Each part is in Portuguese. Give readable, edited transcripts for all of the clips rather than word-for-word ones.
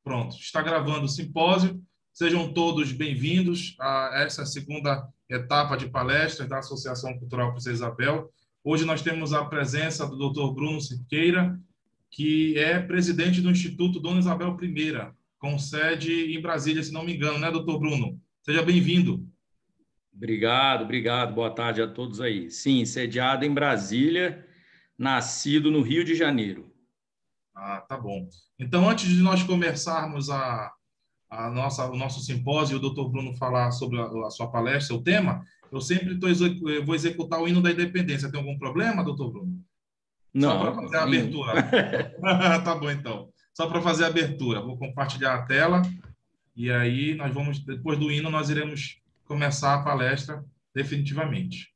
Pronto, está gravando o simpósio. Sejam todos bem-vindos a essa segunda etapa de palestras da Associação Cultural Princesa Isabel. Hoje nós temos a presença do Dr. Bruno Siqueira, que é presidente do Instituto Dona Isabel I, com sede em Brasília, se não me engano, né, doutor Bruno? Seja bem-vindo. Obrigado. Boa tarde a todos aí. Sim, sediado em Brasília, nascido no Rio de Janeiro. Ah, tá bom. Então, antes de nós começarmos o nosso simpósio e o doutor Bruno falar sobre a sua palestra, o tema, eu sempre vou executar o hino da independência. Tem algum problema, doutor Bruno? Só para Não, fazer a abertura. Tá bom, então. Só para fazer a abertura. Vou compartilhar a tela e aí nós vamos, depois do hino, nós iremos começar a palestra definitivamente.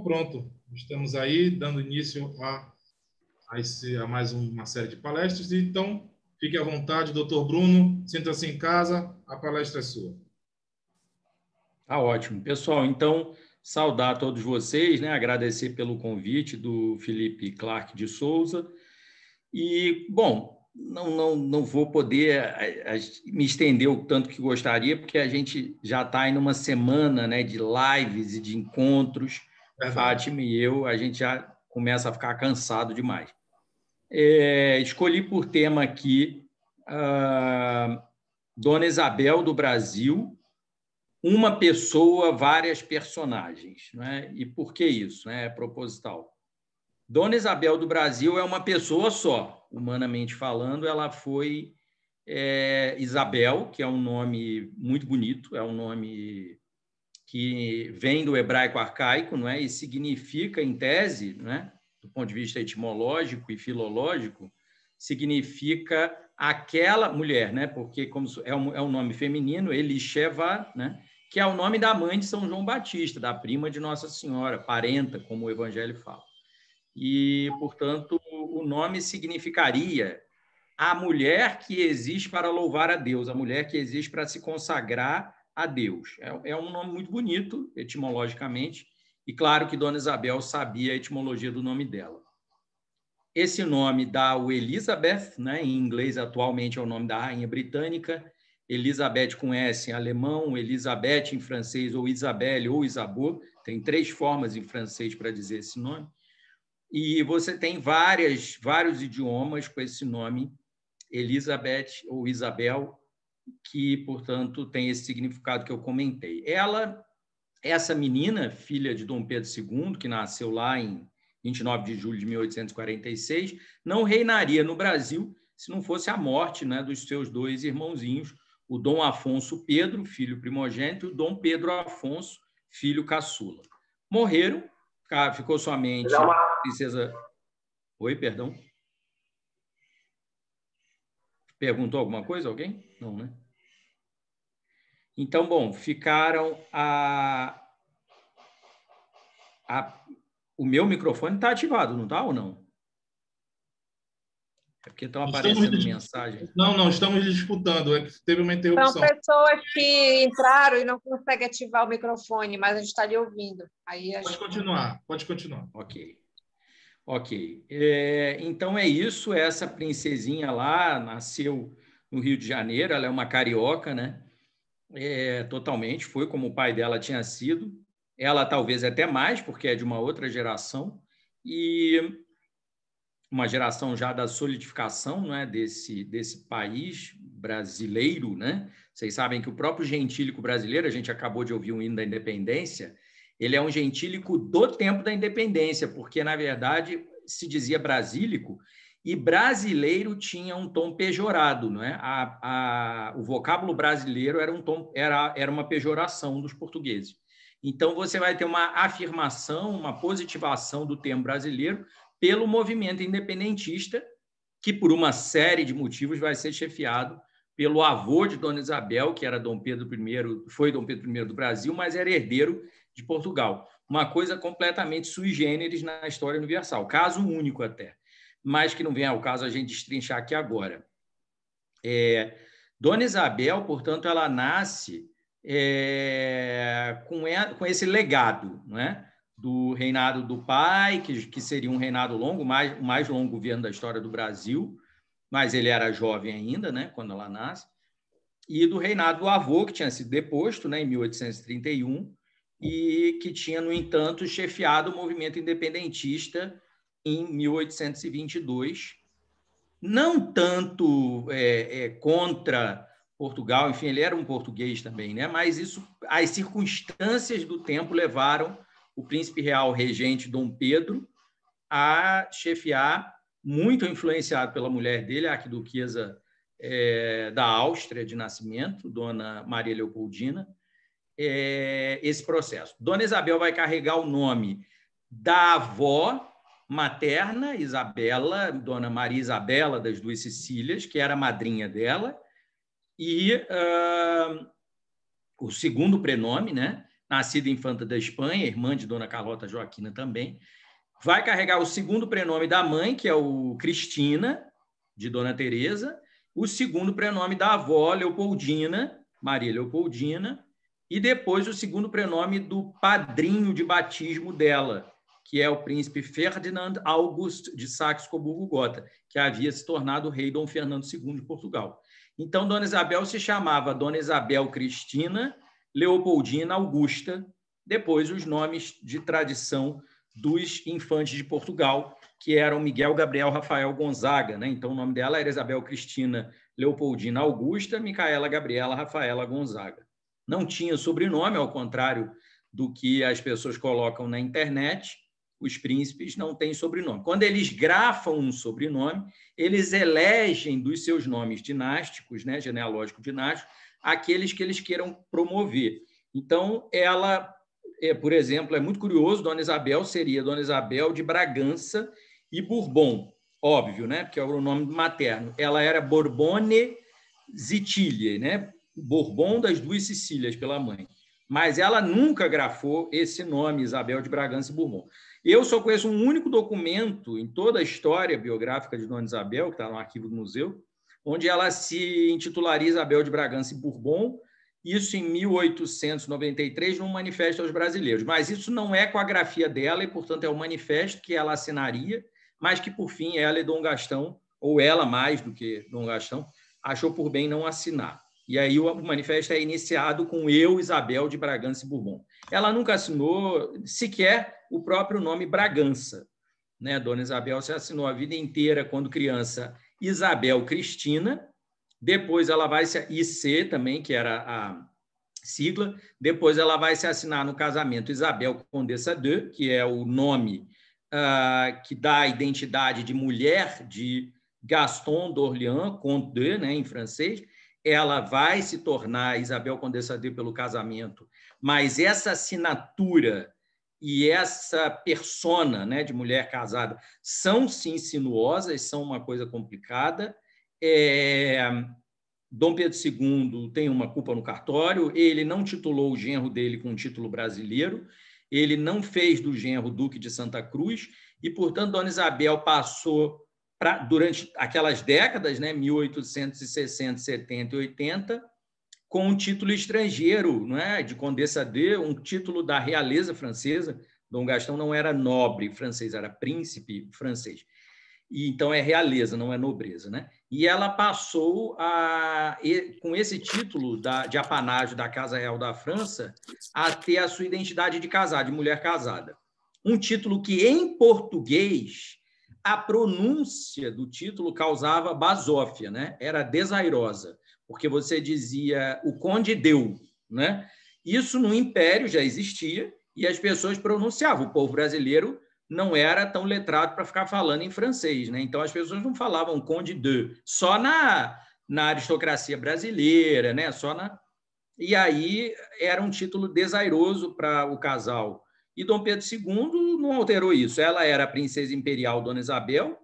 Pronto, estamos aí dando início a mais uma série de palestras. Então, fique à vontade, doutor Bruno, sinta-se em casa, a palestra é sua. Tá ótimo. Pessoal, então, saudar todos vocês, né? Agradecer pelo convite do Felipe Clark de Souza. E, bom, não vou poder me estender o tanto que gostaria, porque a gente já está em uma semana, né, de lives e de encontros. Fátima e eu, a gente já começa a ficar cansado demais. Escolhi por tema aqui Dona Isabel do Brasil, uma pessoa, várias personagens. Né? E por que isso? Né? É proposital. Dona Isabel do Brasil é uma pessoa só, humanamente falando. Ela foi Isabel, que é um nome muito bonito, é um nome que vem do hebraico arcaico, não é? E significa, em tese, não é? Do ponto de vista etimológico e filológico, significa aquela mulher, né? Porque como é um nome feminino, Elisheva, né? Que é o nome da mãe de São João Batista, da prima de Nossa Senhora, parenta, como o Evangelho fala. E, portanto, o nome significaria a mulher que existe para louvar a Deus, a mulher que existe para se consagrar a Deus. É um nome muito bonito, etimologicamente, e claro que Dona Isabel sabia a etimologia do nome dela. Esse nome dá o Elizabeth, né? Em inglês atualmente é o nome da rainha britânica, Elizabeth com S em alemão, Elizabeth em francês, ou Isabelle, ou Isabeau, tem 3 formas em francês para dizer esse nome, e você tem vários idiomas com esse nome, Elizabeth ou Isabel, que, portanto, tem esse significado que eu comentei. Essa menina, filha de Dom Pedro II, que nasceu lá em 29 de julho de 1846, não reinaria no Brasil se não fosse a morte, né, dos seus 2 irmãozinhos, o Dom Afonso Pedro, filho primogênito, e o Dom Pedro Afonso, filho caçula. Morreram, ficou somente a princesa... Oi, perdão. Perguntou alguma coisa, alguém? Não, né? Então, bom, ficaram o meu microfone está ativado, não está ou não? É porque estão aparecendo mensagens. Não, estamos disputando. É que teve uma interrupção. São pessoas que entraram e não conseguem ativar o microfone, mas a gente está lhe ouvindo. Aí Pode continuar. Ok. Então é isso. Essa princesinha lá nasceu no Rio de Janeiro. Ela é uma carioca, né? Totalmente. Foi como o pai dela tinha sido. Ela talvez até mais, porque é de uma outra geração. E uma geração já da solidificação, né, desse país brasileiro, né? Vocês sabem que o próprio gentílico brasileiro, a gente acabou de ouvir um hino da independência, ele é um gentílico do tempo da independência, porque, na verdade, se dizia brasílico, e brasileiro tinha um tom pejorado, não é? O vocábulo brasileiro era uma pejoração dos portugueses. Então, você vai ter uma afirmação, uma positivação do termo brasileiro pelo movimento independentista, que, por uma série de motivos, vai ser chefiado pelo avô de Dona Isabel, que era foi Dom Pedro I do Brasil, mas era herdeiro de Portugal. Uma coisa completamente sui generis na história universal, caso único até, mas que não vem ao caso a gente destrinchar aqui agora. Dona Isabel, portanto, ela nasce com esse legado, não é? Do reinado do pai, que seria um reinado longo, o mais longo governo da história do Brasil, mas ele era jovem ainda, né, quando ela nasce, e do reinado do avô, que tinha sido deposto, né, em 1831, e que tinha, no entanto, chefiado o movimento independentista em 1822, não tanto contra Portugal, enfim, ele era um português também, né, mas as circunstâncias do tempo levaram o príncipe real regente Dom Pedro a chefiar, muito influenciado pela mulher dele, a arquiduquesa da Áustria de nascimento, Dona Maria Leopoldina, esse processo. Dona Isabel vai carregar o nome da avó materna, Isabela, Dona Maria Isabela das Duas Sicílias, que era a madrinha dela, e o segundo prenome, né? Nascida infanta da Espanha, irmã de Dona Carlota Joaquina também, vai carregar o segundo prenome da mãe, que é o Cristina, de Dona Teresa, o segundo prenome da avó, Leopoldina, Maria Leopoldina, e depois o segundo prenome do padrinho de batismo dela, que é o príncipe Ferdinand August de Saxe-Coburgo-Gotha, que havia se tornado rei Dom Fernando II de Portugal. Então, Dona Isabel se chamava Dona Isabel Cristina Leopoldina Augusta, depois os nomes de tradição dos infantes de Portugal, que eram Miguel Gabriel Rafael Gonzaga, né? Então, o nome dela era Isabel Cristina Leopoldina Augusta, Micaela Gabriela Rafaela Gonzaga. Não tinha sobrenome, ao contrário do que as pessoas colocam na internet, os príncipes não têm sobrenome. Quando eles grafam um sobrenome, eles elegem dos seus nomes dinásticos, né, genealógico-dinásticos, aqueles que eles queiram promover. Então, ela, por exemplo, é muito curioso, Dona Isabel seria Dona Isabel de Bragança e Bourbon, óbvio, né, porque é o nome materno. Ela era Borbone Siciliae, né, Bourbon das duas Sicílias, pela mãe. Mas ela nunca grafou esse nome, Isabel de Bragança e Bourbon. Eu só conheço um único documento em toda a história biográfica de Dona Isabel, que está no arquivo do museu, onde ela se intitularia Isabel de Bragança e Bourbon, isso em 1893, num manifesto aos brasileiros. Mas isso não é com a grafia dela, e, portanto, é um manifesto que ela assinaria, mas que, por fim, ela e Dom Gastão, ou ela mais do que Dom Gastão, achou por bem não assinar. E aí o manifesto é iniciado com eu, Isabel de Bragança e Bourbon. Ela nunca assinou sequer o próprio nome Bragança, né? Dona Isabel se assinou a vida inteira, quando criança, Isabel Cristina, depois ela vai se... IC também, que era a sigla, depois ela vai se assinar no casamento Isabel Condessa de, que é o nome que dá a identidade de mulher de Gaston d'Orléans, Comte de, né, em francês. Ela vai se tornar Isabel Condessa de pelo casamento, mas essa assinatura e essa persona, né, de mulher casada são, sim, sinuosas, são uma coisa complicada. Dom Pedro II tem uma culpa no cartório, ele não titulou o genro dele com um título brasileiro, ele não fez do genro Duque de Santa Cruz, e, portanto, Dona Isabel passou... durante aquelas décadas, né, 1860, 70 e 80, com um título estrangeiro, não é? De Condessa de, um título da realeza francesa. Dom Gastão não era nobre francês, era príncipe francês. E, então, é realeza, não é nobreza, né? E ela passou, com esse título de apanágio da Casa Real da França, a ter a sua identidade de casada, de mulher casada. Um título que, em português, a pronúncia do título causava basófia, né? Era desairosa, porque você dizia o conde deu, né? Isso no Império já existia e as pessoas pronunciavam. O povo brasileiro não era tão letrado para ficar falando em francês, né? Então as pessoas não falavam conde de, só na aristocracia brasileira, né? E aí era um título desairoso para o casal. E Dom Pedro II não alterou isso. Ela era a princesa imperial Dona Isabel.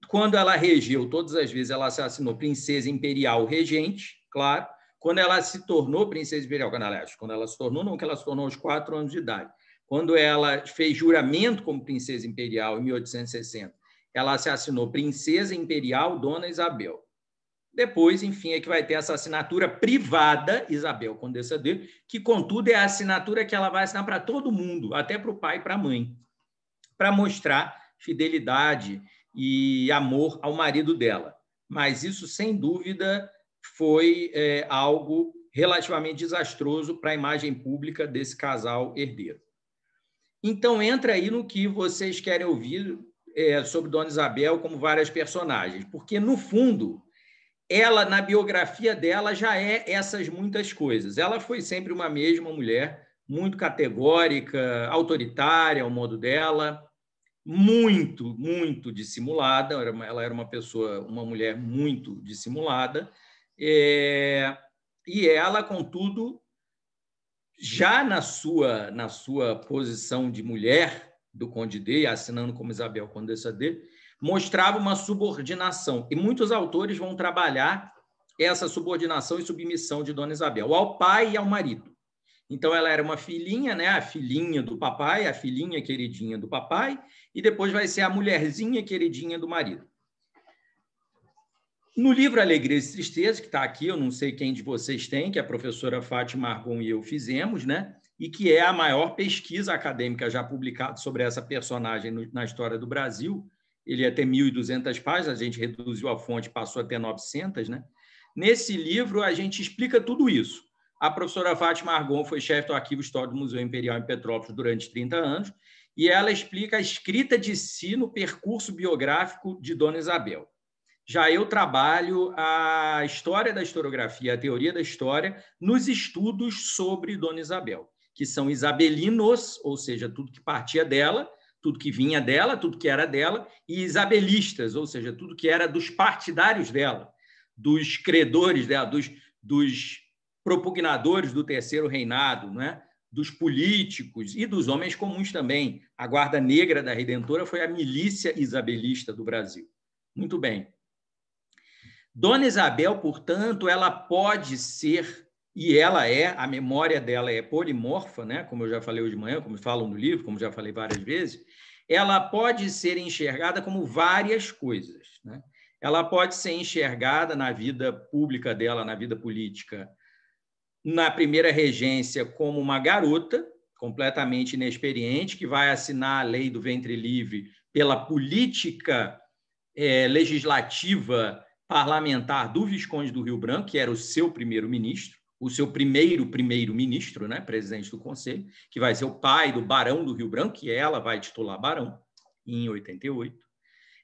Quando ela regeu, todas as vezes ela se assinou princesa imperial regente, claro. Quando ela se tornou princesa imperial, quando ela se tornou, não, que ela se tornou aos 4 anos de idade. Quando ela fez juramento como princesa imperial, em 1860, ela se assinou princesa imperial Dona Isabel. Depois, enfim, é que vai ter essa assinatura privada, Isabel Condessa de, que, contudo, é a assinatura que ela vai assinar para todo mundo, até para o pai e para a mãe, para mostrar fidelidade e amor ao marido dela. Mas isso, sem dúvida, foi algo relativamente desastroso para a imagem pública desse casal herdeiro. Então, entra aí no que vocês querem ouvir sobre Dona Isabel como várias personagens, porque, no fundo, ela, na biografia dela, já é essas muitas coisas. Ela foi sempre uma mesma mulher, muito categórica, autoritária ao modo dela, muito, muito dissimulada. Ela era uma mulher muito dissimulada. E ela, contudo, já na sua posição de mulher do Conde de, assinando como Isabel Condessa de, mostrava uma subordinação. E muitos autores vão trabalhar essa subordinação e submissão de Dona Isabel ao pai e ao marido. Então, ela era uma filhinha, né? A filhinha do papai, a filhinha queridinha do papai, e depois vai ser a mulherzinha queridinha do marido. No livro Alegrias e Tristezas, que está aqui, eu não sei quem de vocês tem, que a professora Fátima Argon e eu fizemos, né? E que é a maior pesquisa acadêmica já publicada sobre essa personagem na história do Brasil. Ele ia ter 1.200 páginas, a gente reduziu a fonte, passou a ter 900, né? Nesse livro, a gente explica tudo isso. A professora Fátima Argon foi chefe do Arquivo Histórico do Museu Imperial em Petrópolis durante 30 anos, e ela explica a escrita de si no percurso biográfico de Dona Isabel. Já eu trabalho a história da historiografia, a teoria da história, nos estudos sobre Dona Isabel, que são isabelinos, ou seja, tudo que partia dela, tudo que vinha dela, tudo que era dela, e isabelistas, ou seja, tudo que era dos partidários dela, dos credores dela, dos propugnadores do Terceiro Reinado, né? Dos políticos e dos homens comuns também. A Guarda Negra da Redentora foi a milícia isabelista do Brasil. Muito bem. Dona Isabel, portanto, ela pode ser, e ela é, a memória dela é polimorfa, né? Como eu já falei hoje de manhã, como falam no livro, como já falei várias vezes, ela pode ser enxergada como várias coisas, né? Ela pode ser enxergada na vida pública dela, na vida política, na primeira regência, como uma garota completamente inexperiente, que vai assinar a lei do ventre livre pela política legislativa parlamentar do Visconde do Rio Branco, que era o seu primeiro-ministro, o seu primeiro-ministro, né, presidente do Conselho, que vai ser o pai do Barão do Rio Branco, que ela vai titular Barão, em 88.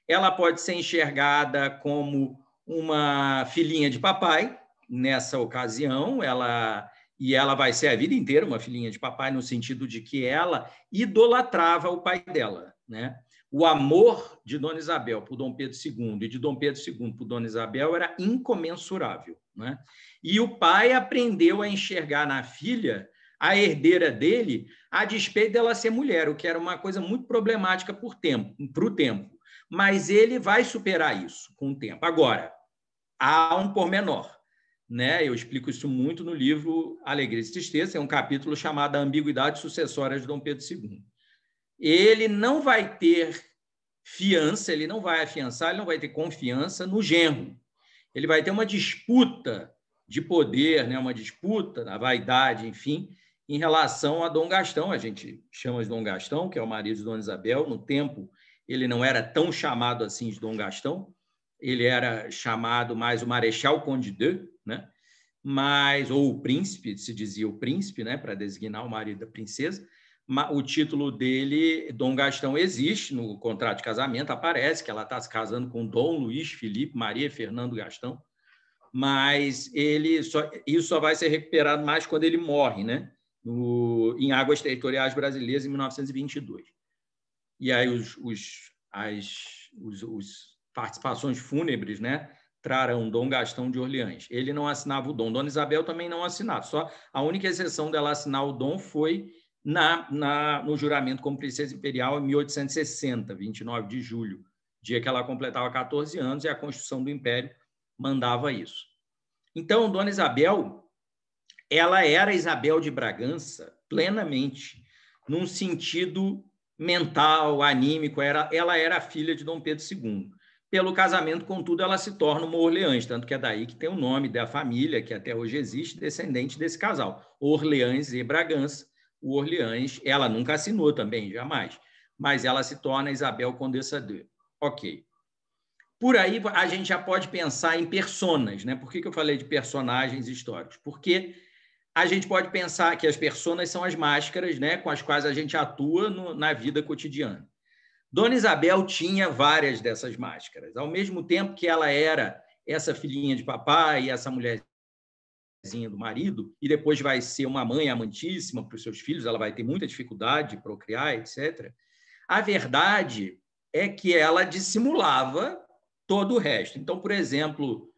Ela pode ser enxergada como uma filhinha de papai, nessa ocasião, ela vai ser a vida inteira uma filhinha de papai, no sentido de que ela idolatrava o pai dela, né? O amor de Dona Isabel por Dom Pedro II e de Dom Pedro II por Dona Isabel era incomensurável, né? E o pai aprendeu a enxergar na filha a herdeira dele, a despeito dela ser mulher, o que era uma coisa muito problemática para o tempo. Mas ele vai superar isso com o tempo. Agora, há um pormenor, né? Eu explico isso muito no livro Alegrias e Tristezas, tem um capítulo chamado A Ambiguidade Sucessória de Dom Pedro II. Ele não vai ter fiança, ele não vai afiançar, ele não vai ter confiança no genro. Ele vai ter uma disputa de poder, né? Uma disputa da vaidade, enfim, em relação a Dom Gastão. A gente chama de Dom Gastão, que é o marido de Dona Isabel. No tempo, ele não era tão chamado assim de Dom Gastão, ele era chamado mais o Marechal Conde de, né? Ou o príncipe, se dizia o príncipe, né? Para designar o marido da princesa. O título dele, Dom Gastão, existe no contrato de casamento, aparece que ela está se casando com Dom Luís Felipe Maria Fernando Gastão, mas isso só vai ser recuperado mais quando ele morre, né? Em águas territoriais brasileiras, em 1922. E aí os participações fúnebres, né, trarão Dom Gastão de Orleans. Ele não assinava o dom. Dona Isabel também não assinava. Só a única exceção dela assinar o dom foi no juramento como princesa imperial em 1860, 29 de julho, dia que ela completava 14 anos, e a Constituição do Império mandava isso. Então, Dona Isabel, ela era Isabel de Bragança plenamente, num sentido mental, anímico, ela era a filha de Dom Pedro II. Pelo casamento, contudo, ela se torna uma Orleans, tanto que é daí que tem o nome da família, que até hoje existe, descendente desse casal, Orleans e Bragança. O Orleans, ela nunca assinou também, jamais, mas ela se torna Isabel Condessa de. Ok. Por aí, a gente já pode pensar em personas, né? Por que eu falei de personagens históricos? Porque a gente pode pensar que as personas são as máscaras, né, com as quais a gente atua na vida cotidiana. Dona Isabel tinha várias dessas máscaras. Ao mesmo tempo que ela era essa filhinha de papai, essa mulherzinha do marido, e depois vai ser uma mãe amantíssima para os seus filhos, ela vai ter muita dificuldade de procriar, etc. A verdade é que ela dissimulava todo o resto. Então, por exemplo,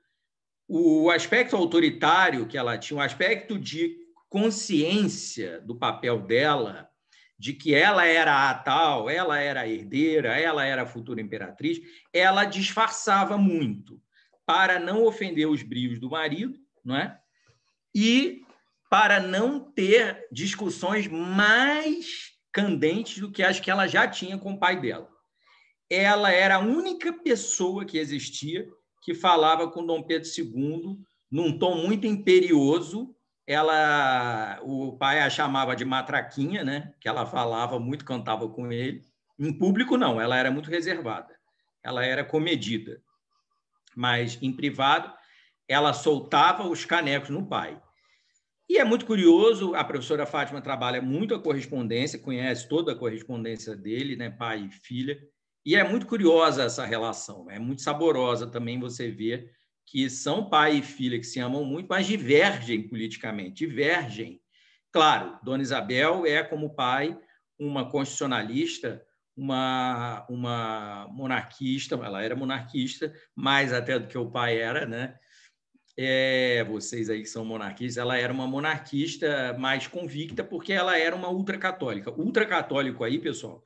o aspecto autoritário que ela tinha, o aspecto de consciência do papel dela, de que ela era a tal, ela era a herdeira, ela era a futura imperatriz, ela disfarçava muito para não ofender os brios do marido, não é? E para não ter discussões mais candentes do que as que ela já tinha com o pai dela. Ela era a única pessoa que existia que falava com Dom Pedro II num tom muito imperioso. O pai a chamava de matraquinha, né? Que ela falava muito, cantava com ele. Em público, não, ela era muito reservada, ela era comedida. Mas, em privado, ela soltava os canecos no pai. E é muito curioso, a professora Fátima trabalha muito a correspondência, conhece toda a correspondência dele, né, pai e filha, e é muito curiosa essa relação, é muito saborosa também você ver que são pai e filha que se amam muito, mas divergem politicamente, divergem. Claro, Dona Isabel é, como pai, uma constitucionalista, uma monarquista, ela era monarquista, mais até do que o pai era, né? Vocês aí que são monarquistas, ela era uma monarquista mais convicta porque ela era uma ultracatólica. Ultracatólico aí, pessoal,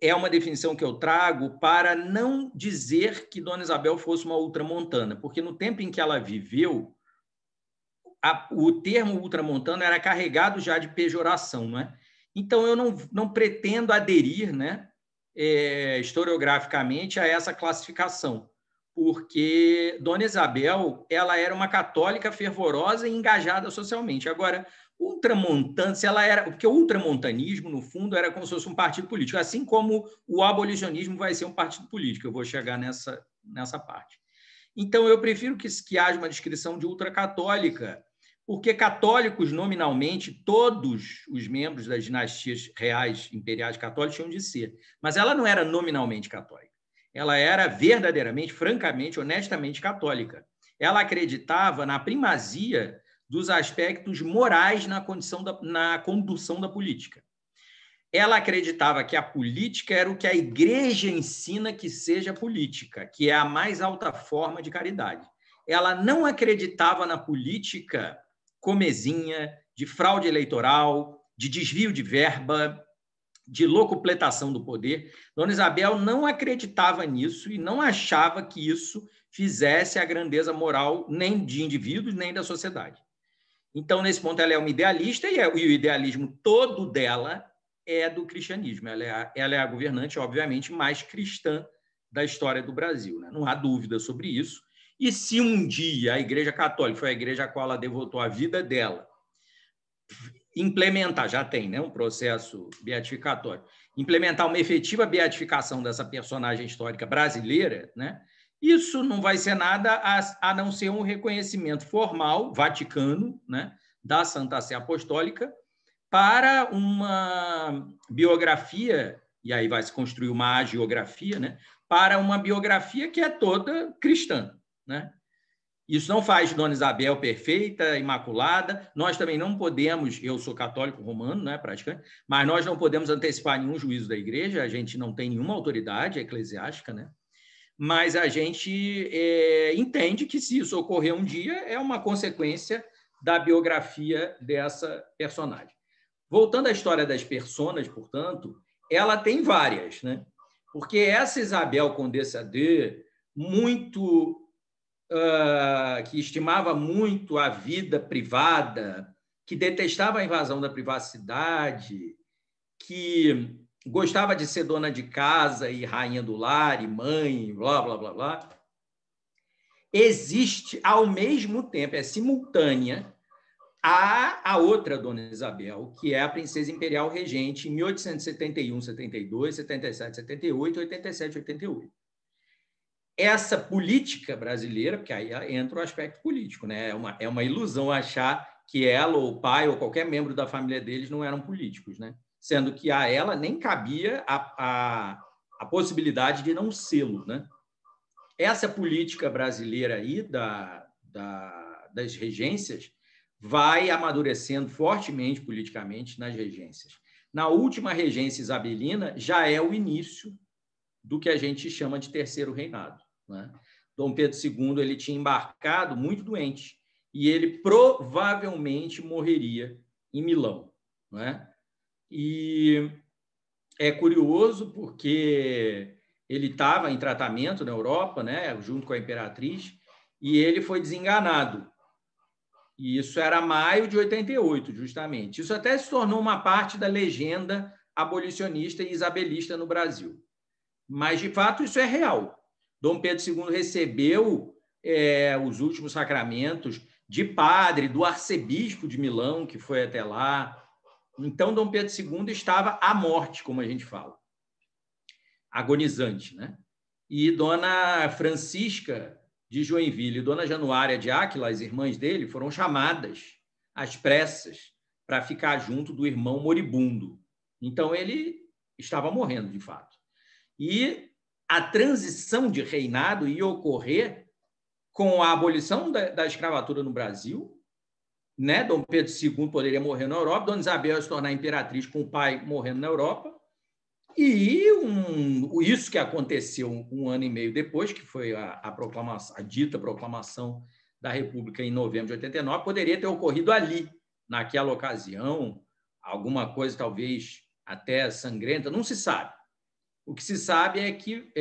é uma definição que eu trago para não dizer que Dona Isabel fosse uma ultramontana, porque no tempo em que ela viveu, o termo ultramontana era carregado já de pejoração, não é? Então, eu não pretendo aderir, né, historiograficamente a essa classificação, porque Dona Isabel ela era uma católica fervorosa e engajada socialmente. Agora, ultramontana, se ela era, porque o ultramontanismo, no fundo, era como se fosse um partido político, assim como o abolicionismo vai ser um partido político. Eu vou chegar nessa parte. Então, eu prefiro que haja uma descrição de ultracatólica, porque católicos, nominalmente, todos os membros das dinastias reais imperiais católicas tinham de ser, mas ela não era nominalmente católica. Ela era verdadeiramente, francamente, honestamente católica. Ela acreditava na primazia dos aspectos morais na condução da política. Ela acreditava que a política era o que a Igreja ensina que seja política, que é a mais alta forma de caridade. Ela não acreditava na política comezinha, de fraude eleitoral, de desvio de verba, de locupletação do poder. Dona Isabel não acreditava nisso e não achava que isso fizesse a grandeza moral nem de indivíduos, nem da sociedade. Então, nesse ponto, ela é uma idealista e o idealismo todo dela é do cristianismo. Ela é a governante, obviamente, mais cristã da história do Brasil, né? Não há dúvida sobre isso. E se um dia a Igreja Católica foi a igreja a qual ela devotou a vida dela, implementar, já tem, né, um processo beatificatório, implementar uma efetiva beatificação dessa personagem histórica brasileira, né, isso não vai ser nada a não ser um reconhecimento formal, vaticano, né, da Santa Sé Apostólica, para uma biografia, e aí vai se construir uma hagiografia, né, para uma biografia que é toda cristã, né? Isso não faz Dona Isabel perfeita, imaculada. Nós também não podemos, eu sou católico romano, né, praticamente, mas nós não podemos antecipar nenhum juízo da igreja, a gente não tem nenhuma autoridade eclesiástica, né? Mas a gente entende que se isso ocorrer um dia, é uma consequência da biografia dessa personagem. Voltando à história das personas, portanto, ela tem várias, né? Porque essa Isabel Condessa de, que estimava muito a vida privada, que detestava a invasão da privacidade, que gostava de ser dona de casa e rainha do lar e mãe, blá, blá, blá, blá, existe ao mesmo tempo, é simultânea, a outra Dona Isabel, que é a princesa imperial regente em 1871, 72, 77, 78, 87, 88. Essa política brasileira, porque aí entra o aspecto político, né? É uma ilusão achar que ela, ou o pai, ou qualquer membro da família deles não eram políticos, né? Sendo que a ela nem cabia a possibilidade de não sê-lo, né? Essa política brasileira aí das regências vai amadurecendo fortemente politicamente nas regências. Na última regência isabelina já é o início do que a gente chama de terceiro reinado, né? Dom Pedro II ele tinha embarcado muito doente e ele provavelmente morreria em Milão, né? E é curioso porque ele estava em tratamento na Europa, né, junto com a imperatriz, e ele foi desenganado. E isso era maio de 88, justamente. Isso até se tornou uma parte da legenda abolicionista e isabelista no Brasil. Mas, de fato, isso é real. Dom Pedro II recebeu os últimos sacramentos de padre, do arcebispo de Milão, que foi até lá. Então, Dom Pedro II estava à morte, como a gente fala, agonizante, né? E Dona Francisca de Joinville e Dona Januária de Áquila, as irmãs dele, foram chamadas às pressas para ficar junto do irmão moribundo. Então, ele estava morrendo, de fato. E a transição de reinado ia ocorrer com a abolição da escravatura no Brasil, né? Dom Pedro II poderia morrer na Europa, Dona Isabel ia se tornar imperatriz com o pai morrendo na Europa, e isso que aconteceu um ano e meio depois, que foi a dita proclamação da República em novembro de 89, poderia ter ocorrido ali, naquela ocasião, alguma coisa talvez até sangrenta, não se sabe. O que se sabe é que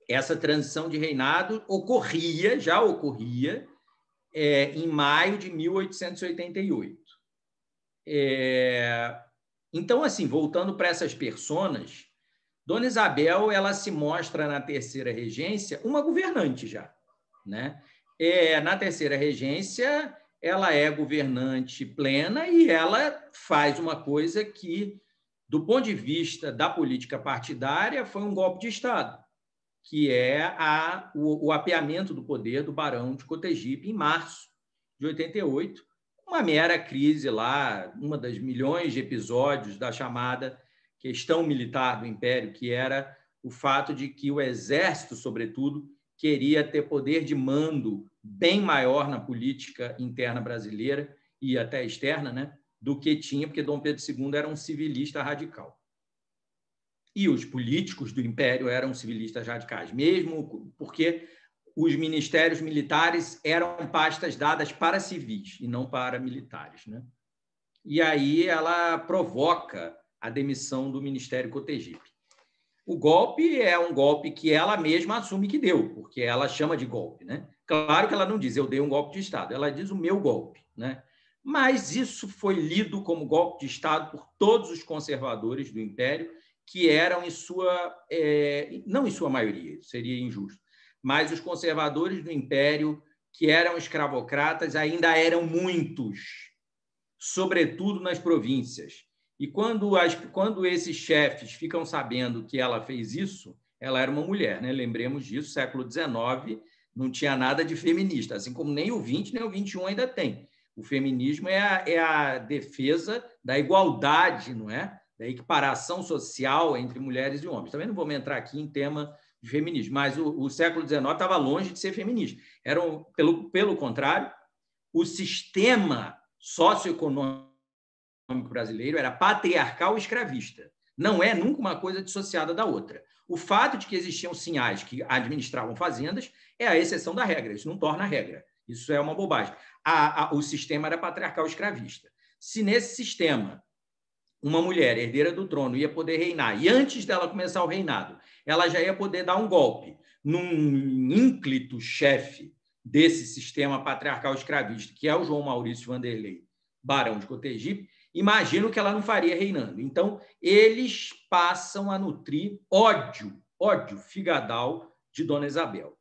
essa transição de reinado já ocorria em maio de 1888. Então, assim, voltando para essas personas, Dona Isabel ela se mostra na Terceira Regência uma governante já, né? Na Terceira Regência, ela é governante plena e ela faz uma coisa que, do ponto de vista da política partidária, foi um golpe de Estado, que é o apeamento do poder do Barão de Cotegipe em março de 88, uma mera crise lá, uma das milhões de episódios da chamada questão militar do Império, que era o fato de que o exército, sobretudo, queria ter poder de mando bem maior na política interna brasileira e até externa, né, do que tinha, porque Dom Pedro II era um civilista radical. E os políticos do Império eram civilistas radicais, mesmo porque os ministérios militares eram pastas dadas para civis e não para militares, né? E aí ela provoca a demissão do Ministério Cotegipe. O golpe é um golpe que ela mesma assume que deu, porque ela chama de golpe, né? Claro que ela não diz, eu dei um golpe de Estado, ela diz o meu golpe, né? Mas isso foi lido como golpe de Estado por todos os conservadores do Império, que eram não em sua maioria, seria injusto, mas os conservadores do Império, que eram escravocratas, ainda eram muitos, sobretudo nas províncias. E quando esses chefes ficam sabendo que ela fez isso, ela era uma mulher, né? Lembremos disso, século XIX não tinha nada de feminista, assim como nem o XX, nem o XXI ainda tem. O feminismo é a defesa da igualdade, não é? Da equiparação social entre mulheres e homens. Também não vamos entrar aqui em tema de feminismo, mas o século XIX estava longe de ser feminista. Pelo contrário, o sistema socioeconômico brasileiro era patriarcal e escravista. Não é nunca uma coisa dissociada da outra. O fato de que existiam sinhais que administravam fazendas é a exceção da regra. Isso não torna a regra. Isso é uma bobagem. O sistema era patriarcal e escravista. Se nesse sistema uma mulher herdeira do trono ia poder reinar, e antes dela começar o reinado, ela já ia poder dar um golpe num ínclito chefe desse sistema patriarcal escravista, que é o João Maurício Vanderlei, Barão de Cotegipe, imagino que ela não faria reinando. Então, eles passam a nutrir ódio figadal de Dona Isabel.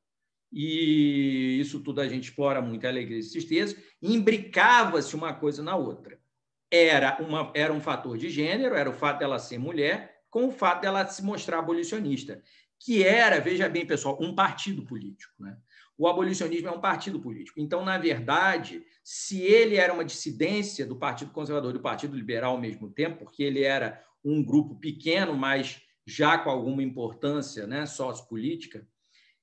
E isso tudo a gente explora muito, a alegria e tristeza, imbricava-se uma coisa na outra. Era um fator de gênero, era o fato dela ser mulher, com o fato dela se mostrar abolicionista, que era, veja bem, pessoal, um partido político, né? O abolicionismo é um partido político. Então, na verdade, se ele era uma dissidência do Partido Conservador e do Partido Liberal ao mesmo tempo, porque ele era um grupo pequeno, mas já com alguma importância, né, sociopolítica,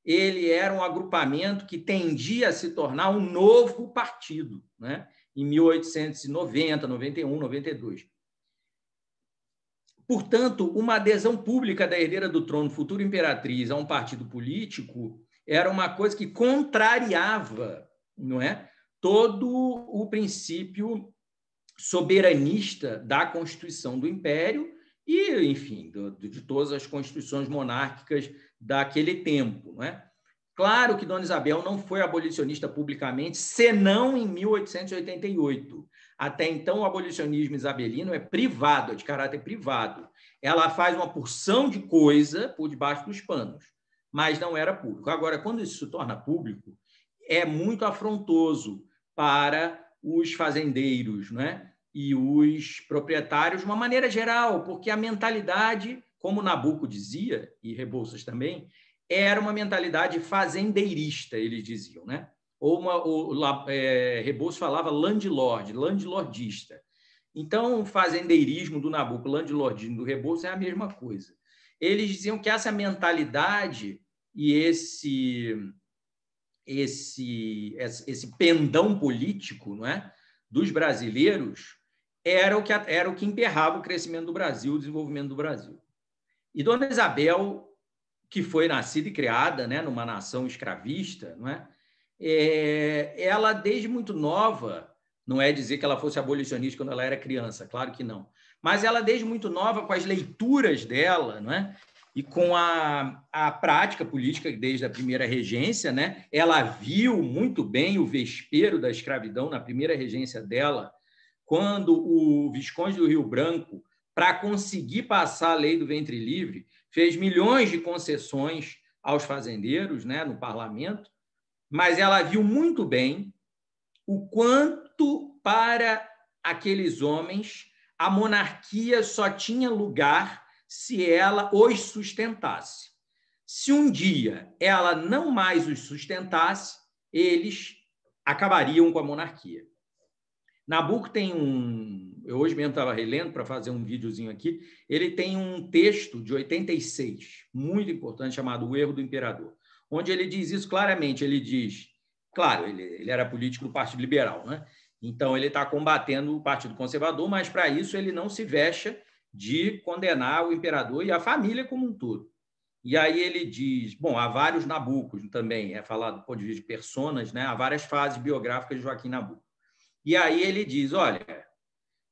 ele era um agrupamento que tendia a se tornar um novo partido, né? Em 1890, 91, 92. Portanto, uma adesão pública da herdeira do trono, futura imperatriz, a um partido político era uma coisa que contrariava, não é, todo o princípio soberanista da Constituição do Império e, enfim, de todas as constituições monárquicas daquele tempo, não é? Claro que Dona Isabel não foi abolicionista publicamente, senão em 1888. Até então, o abolicionismo isabelino é privado, é de caráter privado. Ela faz uma porção de coisa por debaixo dos panos. mas não era público. Agora, quando isso se torna público, é muito afrontoso para os fazendeiros, né? E os proprietários, de uma maneira geral, porque a mentalidade, como Nabuco dizia, e Rebouças também, era uma mentalidade fazendeirista, eles diziam, né? Rebouças falava landlordista. Então, o fazendeirismo do Nabuco, o landlordismo do Rebouças é a mesma coisa. Eles diziam que essa mentalidade e esse pendão político, não é, dos brasileiros era o que emperrava o crescimento do Brasil, o desenvolvimento do Brasil. E Dona Isabel, que foi nascida e criada, né, numa nação escravista, não é? Ela, desde muito nova, não é dizer que ela fosse abolicionista quando ela era criança, claro que não, mas ela, desde muito nova, com as leituras dela, não é? E com a prática política desde a primeira regência, né? Ela viu muito bem o vespeiro da escravidão na primeira regência dela, quando o Visconde do Rio Branco, para conseguir passar a lei do ventre livre, fez milhões de concessões aos fazendeiros, né, no parlamento, mas ela viu muito bem o quanto, para aqueles homens, a monarquia só tinha lugar se ela os sustentasse. Se um dia ela não mais os sustentasse, eles acabariam com a monarquia. Nabuco tem eu hoje mesmo estava relendo para fazer um videozinho aqui, ele tem um texto de 86, muito importante, chamado O Erro do Imperador, onde ele diz isso claramente. Ele diz, claro, ele era político do Partido Liberal, né? Então ele está combatendo o Partido Conservador, mas para isso ele não se vexa de condenar o imperador e a família como um todo. E aí ele diz, bom, há vários Nabucos também, é falado do ponto de vista de personas, né? Há várias fases biográficas de Joaquim Nabuco. E aí ele diz, olha,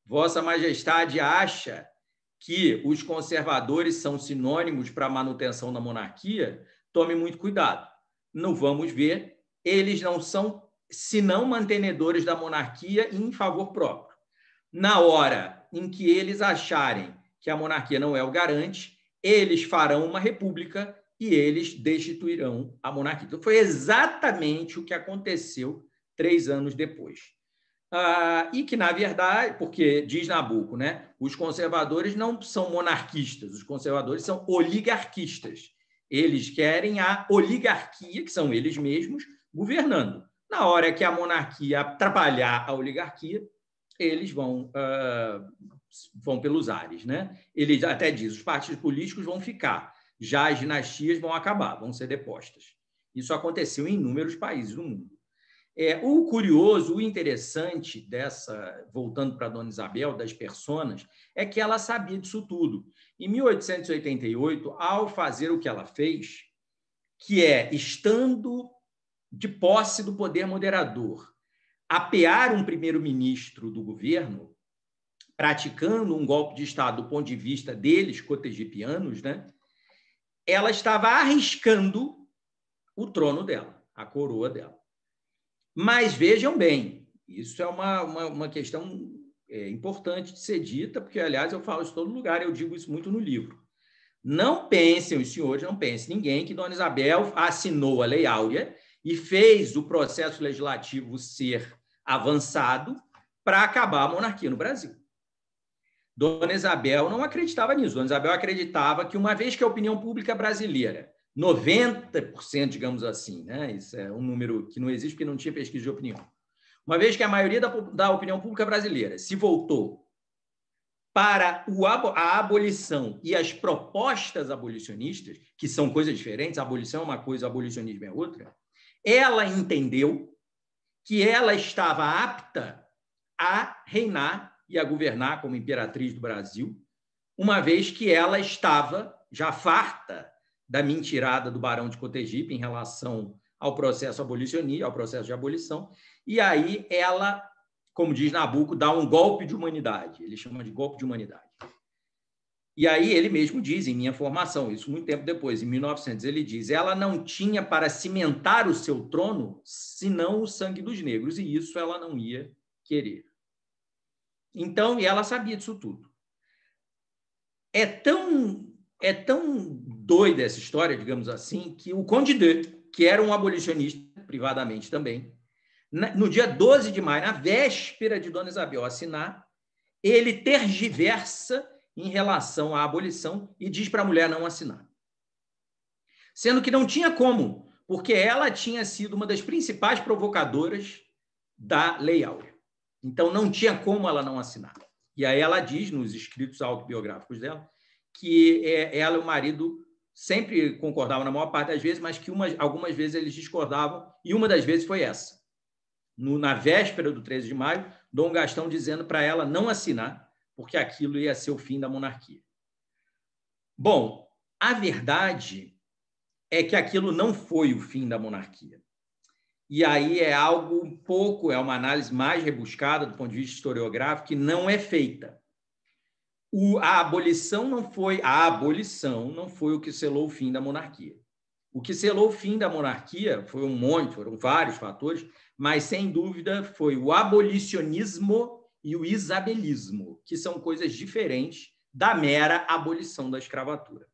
Vossa Majestade acha que os conservadores são sinônimos para a manutenção da monarquia? Tome muito cuidado. Não vamos ver, eles não são senão mantenedores da monarquia em favor próprio. Na hora em que eles acharem que a monarquia não é o garante, eles farão uma república e eles destituirão a monarquia. Então, foi exatamente o que aconteceu 3 anos depois. E que, na verdade, porque diz Nabuco, né, os conservadores não são monarquistas, os conservadores são oligarquistas. Eles querem a oligarquia, que são eles mesmos, governando. Na hora que a monarquia atrapalhar a oligarquia, eles vão pelos ares, né? Ele até diz, os partidos políticos vão ficar, já as dinastias vão acabar, vão ser depostas. Isso aconteceu em inúmeros países do mundo. O curioso, o interessante voltando para a Dona Isabel, das personas, é que ela sabia disso tudo. Em 1888, ao fazer o que ela fez, que é, estando de posse do poder moderador, apear um primeiro-ministro do governo, praticando um golpe de Estado do ponto de vista deles, cotegipianos, né? Ela estava arriscando o trono dela, a coroa dela. Mas vejam bem, isso é uma questão importante de ser dita, porque, aliás, eu falo isso em todo lugar, eu digo isso muito no livro. Não pensem, os senhores, não pensem ninguém que Dona Isabel assinou a Lei Áurea e fez o processo legislativo ser avançado para acabar a monarquia no Brasil. Dona Isabel não acreditava nisso. Dona Isabel acreditava que, uma vez que a opinião pública brasileira, 90%, digamos assim, né? Isso é um número que não existe porque não tinha pesquisa de opinião. Uma vez que a maioria da opinião pública brasileira se voltou para a abolição e as propostas abolicionistas, que são coisas diferentes, a abolição é uma coisa, o abolicionismo é outra, ela entendeu que ela estava apta a reinar e a governar como imperatriz do Brasil, uma vez que ela estava já farta da mentirada do Barão de Cotegipe em relação ao processo abolicionista, ao processo de abolição, e aí ela, como diz Nabuco, dá um golpe de humanidade. Ele chama de golpe de humanidade. E aí ele mesmo diz, em Minha Formação, isso muito tempo depois, em 1900, ele diz, ela não tinha para cimentar o seu trono senão o sangue dos negros, e isso ela não ia querer. Então, e ela sabia disso tudo. É tão doida essa história, digamos assim, que o Conde de, que era um abolicionista, privadamente também, no dia 12 de maio, na véspera de Dona Isabel assinar, ele tergiversa em relação à abolição e diz para a mulher não assinar. Sendo que não tinha como, porque ela tinha sido uma das principais provocadoras da Lei Áurea. Então, não tinha como ela não assinar. E aí ela diz, nos escritos autobiográficos dela, que ela e o marido sempre concordavam na maior parte das vezes, mas que algumas vezes eles discordavam, e uma das vezes foi essa. Na véspera do 13 de maio, Dom Gastão dizendo para ela não assinar, porque aquilo ia ser o fim da monarquia. Bom, a verdade é que aquilo não foi o fim da monarquia. E aí é algo um pouco, é uma análise mais rebuscada do ponto de vista historiográfico, que não é feita. A abolição não foi o que selou o fim da monarquia. O que selou o fim da monarquia foram vários fatores, mas, sem dúvida, foi o abolicionismo e o isabelismo, que são coisas diferentes da mera abolição da escravatura.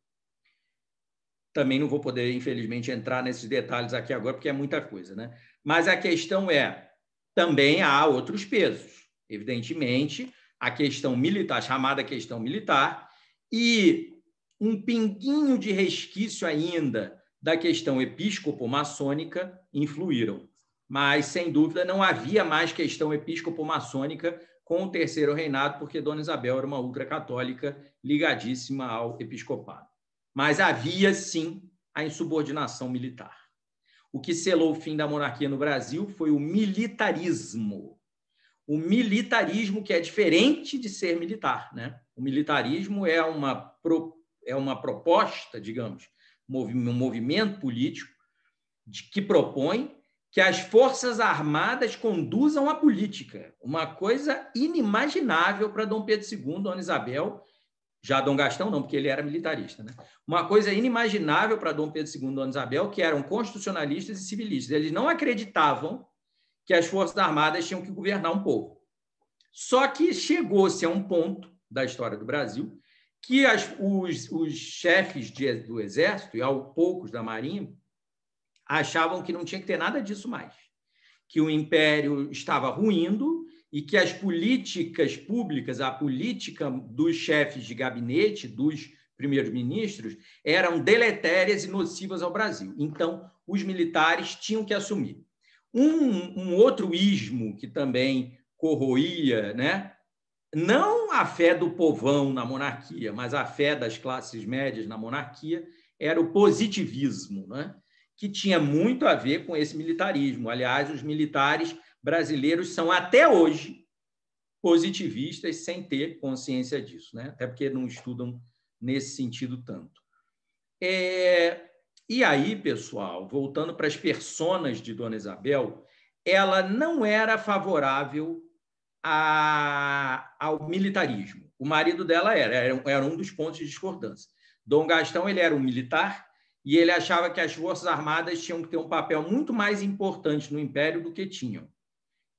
Também não vou poder, infelizmente, entrar nesses detalhes aqui agora, porque é muita coisa, né? Mas a questão também há outros pesos. Evidentemente, a questão militar, chamada questão militar, e um pinguinho de resquício ainda da questão episcopo-maçônica influíram. Mas, sem dúvida, não havia mais questão episcopo-maçônica com o Terceiro Reinado, porque Dona Isabel era uma ultracatólica ligadíssima ao episcopado. Mas havia, sim, a insubordinação militar. O que selou o fim da monarquia no Brasil foi o militarismo. O militarismo, que é diferente de ser militar, né? O militarismo é uma proposta, digamos, um movimento político que propõe que as Forças Armadas conduzam a política. Uma coisa inimaginável para Dom Pedro II, Dona Isabel. Já Dom Gastão não, porque ele era militarista, né? Uma coisa inimaginável para Dom Pedro II e Dona Isabel, que eram constitucionalistas e civilistas. Eles não acreditavam que as Forças Armadas tinham que governar um povo. Só que chegou-se a um ponto da história do Brasil que os chefes do Exército, e aos poucos da Marinha, achavam que não tinha que ter nada disso mais, que o Império estava ruindo e que as políticas públicas, a política dos chefes de gabinete, dos primeiros ministros, eram deletérias e nocivas ao Brasil. Então, os militares tinham que assumir. Um outro ismo que também corroía, né? Não a fé do povão na monarquia, mas a fé das classes médias na monarquia, era o positivismo, né? Que tinha muito a ver com esse militarismo. Aliás, os militares brasileiros são, até hoje, positivistas sem ter consciência disso, né? Até porque não estudam nesse sentido tanto. E aí, pessoal, voltando para as personas de Dona Isabel, ela não era favorável ao militarismo. O marido dela era um dos pontos de discordância. Dom Gastão, ele era um militar e ele achava que as Forças Armadas tinham que ter um papel muito mais importante no Império do que tinham.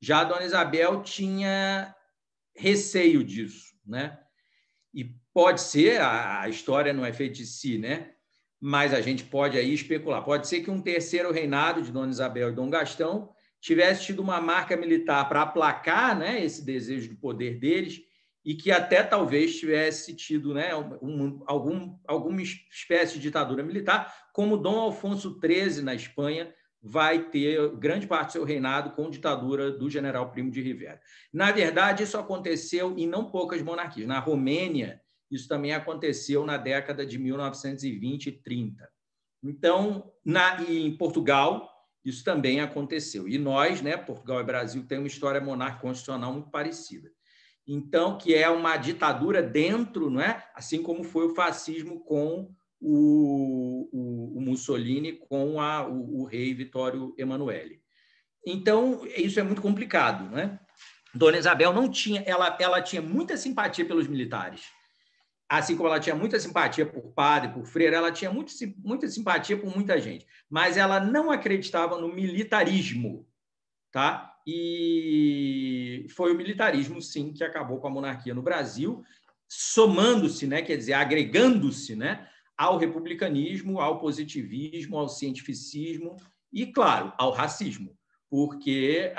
Já a Dona Isabel tinha receio disso, né? E pode ser, a história não é feita de si, né? Mas a gente pode aí especular. Pode ser que um terceiro reinado de Dona Isabel e Dom Gastão tivesse tido uma marca militar para aplacar, né, esse desejo de poder deles e que até talvez tivesse tido, né, alguma espécie de ditadura militar, como Dom Afonso XIII na Espanha vai ter grande parte do seu reinado com ditadura do general Primo de Rivera. Na verdade, isso aconteceu em não poucas monarquias. Na Romênia, isso também aconteceu na década de 1920 e 30. Então, em Portugal, isso também aconteceu. E nós, né, Portugal e Brasil, tem uma história monárquica constitucional muito parecida. Então, que é uma ditadura dentro, não é? Assim como foi o fascismo com o Mussolini, com o rei Vittorio Emanuele. Então, isso é muito complicado, né? Dona Isabel não tinha, ela tinha muita simpatia pelos militares. Assim como ela tinha muita simpatia por padre, por freira, ela tinha muita simpatia por muita gente, mas ela não acreditava no militarismo, tá? E foi o militarismo, sim, que acabou com a monarquia no Brasil, somando-se, né, quer dizer, agregando-se, né, ao republicanismo, ao positivismo, ao cientificismo e, claro, ao racismo, porque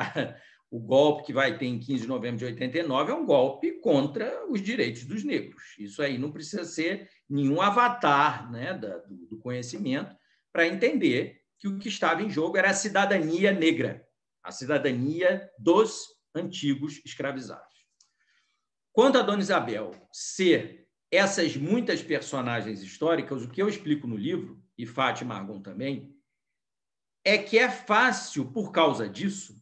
o golpe que vai ter em 15 de novembro de 89 é um golpe contra os direitos dos negros. Isso aí não precisa ser nenhum avatar, né, do conhecimento para entender que o que estava em jogo era a cidadania negra, a cidadania dos antigos escravizados. Quanto a Dona Isabel ser essas muitas personagens históricas, o que eu explico no livro, e Fátima Argon também, é que é fácil, por causa disso,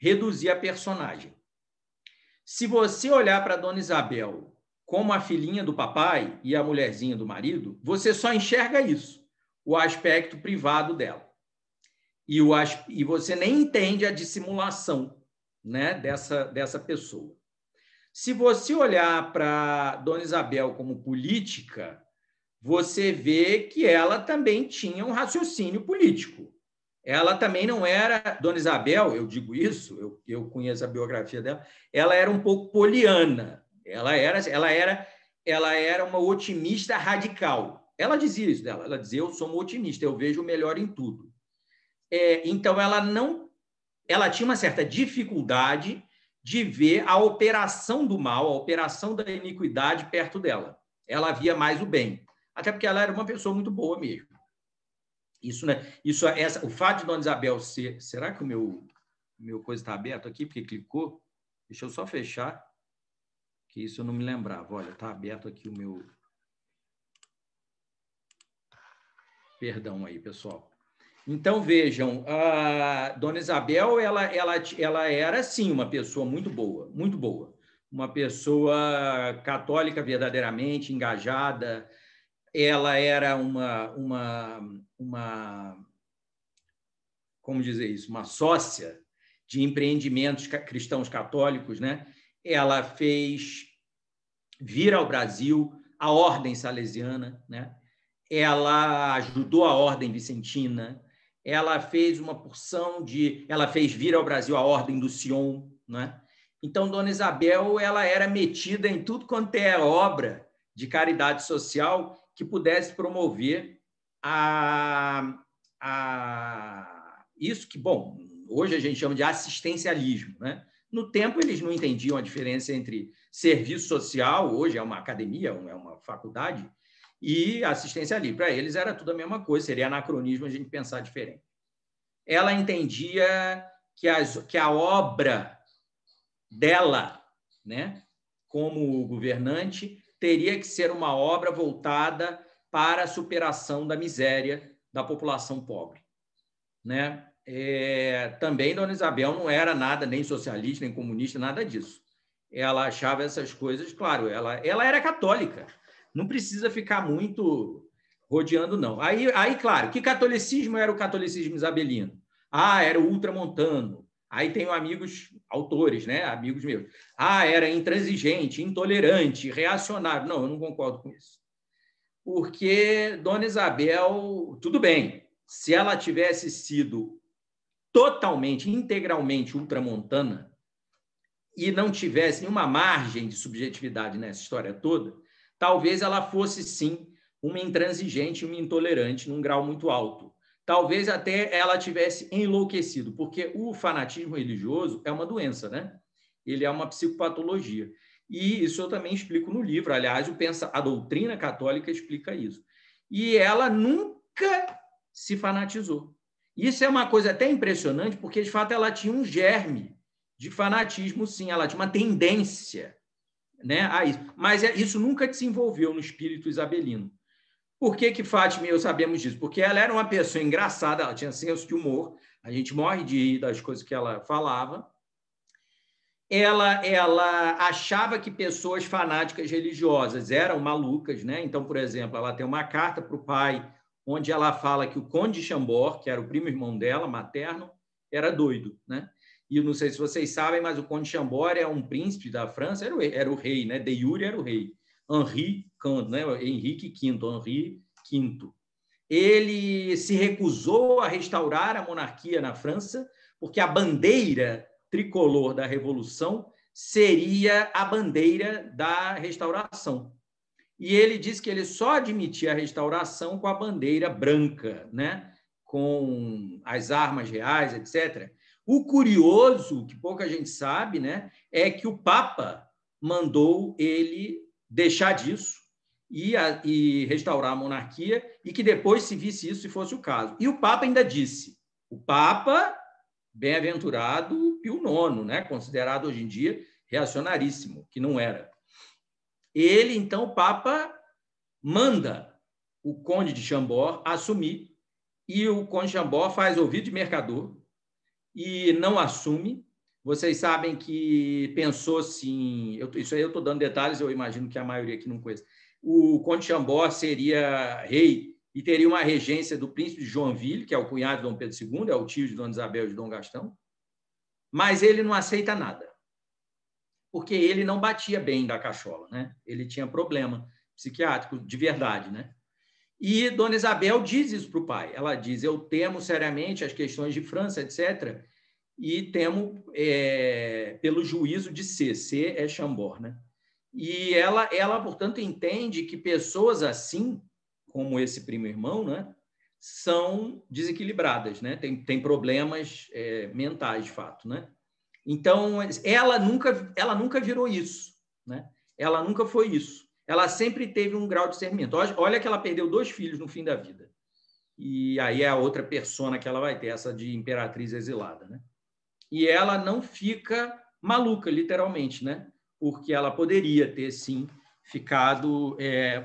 reduzir a personagem. Se você olhar para a Dona Isabel como a filhinha do papai e a mulherzinha do marido, você só enxerga isso, o aspecto privado dela. E você nem entende a dissimulação, né, dessa pessoa. Se você olhar para Dona Isabel como política, você vê que ela também tinha um raciocínio político. Ela também não era... Dona Isabel, eu digo isso, eu conheço a biografia dela, ela era um pouco poliana. Ela era uma otimista radical. Ela dizia isso dela. Ela dizia, eu sou uma otimista, eu vejo o melhor em tudo. Então, ela tinha uma certa dificuldade de ver a operação do mal, a operação da iniquidade perto dela. Ela via mais o bem. Até porque ela era uma pessoa muito boa mesmo. O fato de Dona Isabel ser... Será que o meu coisa está aberto aqui? Porque clicou? Deixa eu só fechar, que isso eu não me lembrava. Olha, está aberto aqui o meu... Perdão aí, pessoal. Então, vejam, a Dona Isabel ela era, sim, uma pessoa muito boa, uma pessoa católica verdadeiramente engajada. Ela era como dizer isso, uma sócia de empreendimentos cristãos católicos, né? Ela fez vir ao Brasil a Ordem Salesiana, né? Ela ajudou a Ordem Vicentina, ela fez uma porção ela fez vir ao Brasil a Ordem do Sion, né? Então, Dona Isabel, ela era metida em tudo quanto é obra de caridade social que pudesse promover isso que, bom, hoje a gente chama de assistencialismo, né? No tempo, eles não entendiam a diferença entre serviço social, hoje é uma academia, é uma faculdade, e assistencialismo. Para eles era tudo a mesma coisa, seria anacronismo a gente pensar diferente. Ela entendia que a obra dela, né, como governante, teria que ser uma obra voltada para a superação da miséria da população pobre, né? Também Dona Isabel não era nada, nem socialista, nem comunista, nada disso. Ela achava essas coisas, claro, ela era católica, não precisa ficar muito rodeando, não. Aí, claro, que catolicismo era o catolicismo isabelino? Era o ultramontano. Aí tenho amigos autores, né? Amigos meus. Era intransigente, intolerante, reacionário. Não, eu não concordo com isso. Porque Dona Isabel, tudo bem, se ela tivesse sido totalmente, integralmente ultramontana e não tivesse nenhuma margem de subjetividade nessa história toda, talvez ela fosse, sim, uma intransigente, uma intolerante num grau muito alto. Talvez até ela tivesse enlouquecido, porque o fanatismo religioso é uma doença, né? Ele é uma psicopatologia. E isso eu também explico no livro. Aliás, a doutrina católica explica isso. E ela nunca se fanatizou. Isso é uma coisa até impressionante, porque, de fato, ela tinha um germe de fanatismo, sim. Ela tinha uma tendência, né, a isso. Mas isso nunca desenvolveu no espírito isabelino. Por que Fátima e eu sabemos disso? Porque ela era uma pessoa engraçada, ela tinha senso de humor, a gente morre de rir das coisas que ela falava. Ela achava que pessoas fanáticas religiosas eram malucas, né? Então, por exemplo, ela tem uma carta para o pai, onde ela fala que o Conde de Chambord, que era o primo irmão dela, materno, era doido, né? E eu não sei se vocês sabem, mas o Conde de Chambord é um príncipe da França, era o rei, né? De iure era o rei. Henri, né? Henrique V, Henri V. Ele se recusou a restaurar a monarquia na França, porque a bandeira tricolor da Revolução seria a bandeira da restauração. e ele disse que ele só admitia a restauração com a bandeira branca, né? Com as armas reais, etc. O curioso, que pouca gente sabe, né? É que o Papa mandou ele deixar disso e restaurar a monarquia, e que depois se visse isso, se fosse o caso. E o Papa ainda disse, o Papa bem-aventurado Pio IX, né? Considerado hoje em dia reacionaríssimo, que não era. Ele, então, o Papa manda o conde de Chambord assumir, e o conde de Chambord faz ouvido de mercador e não assume. Vocês sabem que pensou assim... Isso aí eu estou dando detalhes, eu imagino que a maioria aqui não conhece. O conde de Chambord seria rei e teria uma regência do príncipe de Joinville, que é o cunhado de Dom Pedro II, é o tio de Dona Isabel e de Dom Gastão, mas ele não aceita nada, porque ele não batia bem da cachola, né? Ele tinha problema psiquiátrico de verdade, né? E Dona Isabel diz isso para o pai. Ela diz, eu temo seriamente as questões de França, etc., e temo pelo juízo de C. C é Chambord, né? E ela, portanto, entende que pessoas assim, como esse primo-irmão, né, são desequilibradas, né? Tem problemas mentais, de fato, né? Então, ela nunca virou isso, né? Ela nunca foi isso. Ela sempre teve um grau de discernimento. Olha que ela perdeu 2 filhos no fim da vida. E aí é a outra persona que ela vai ter, essa de imperatriz exilada, né? E ela não fica maluca, literalmente, né? Porque ela poderia ter, sim, ficado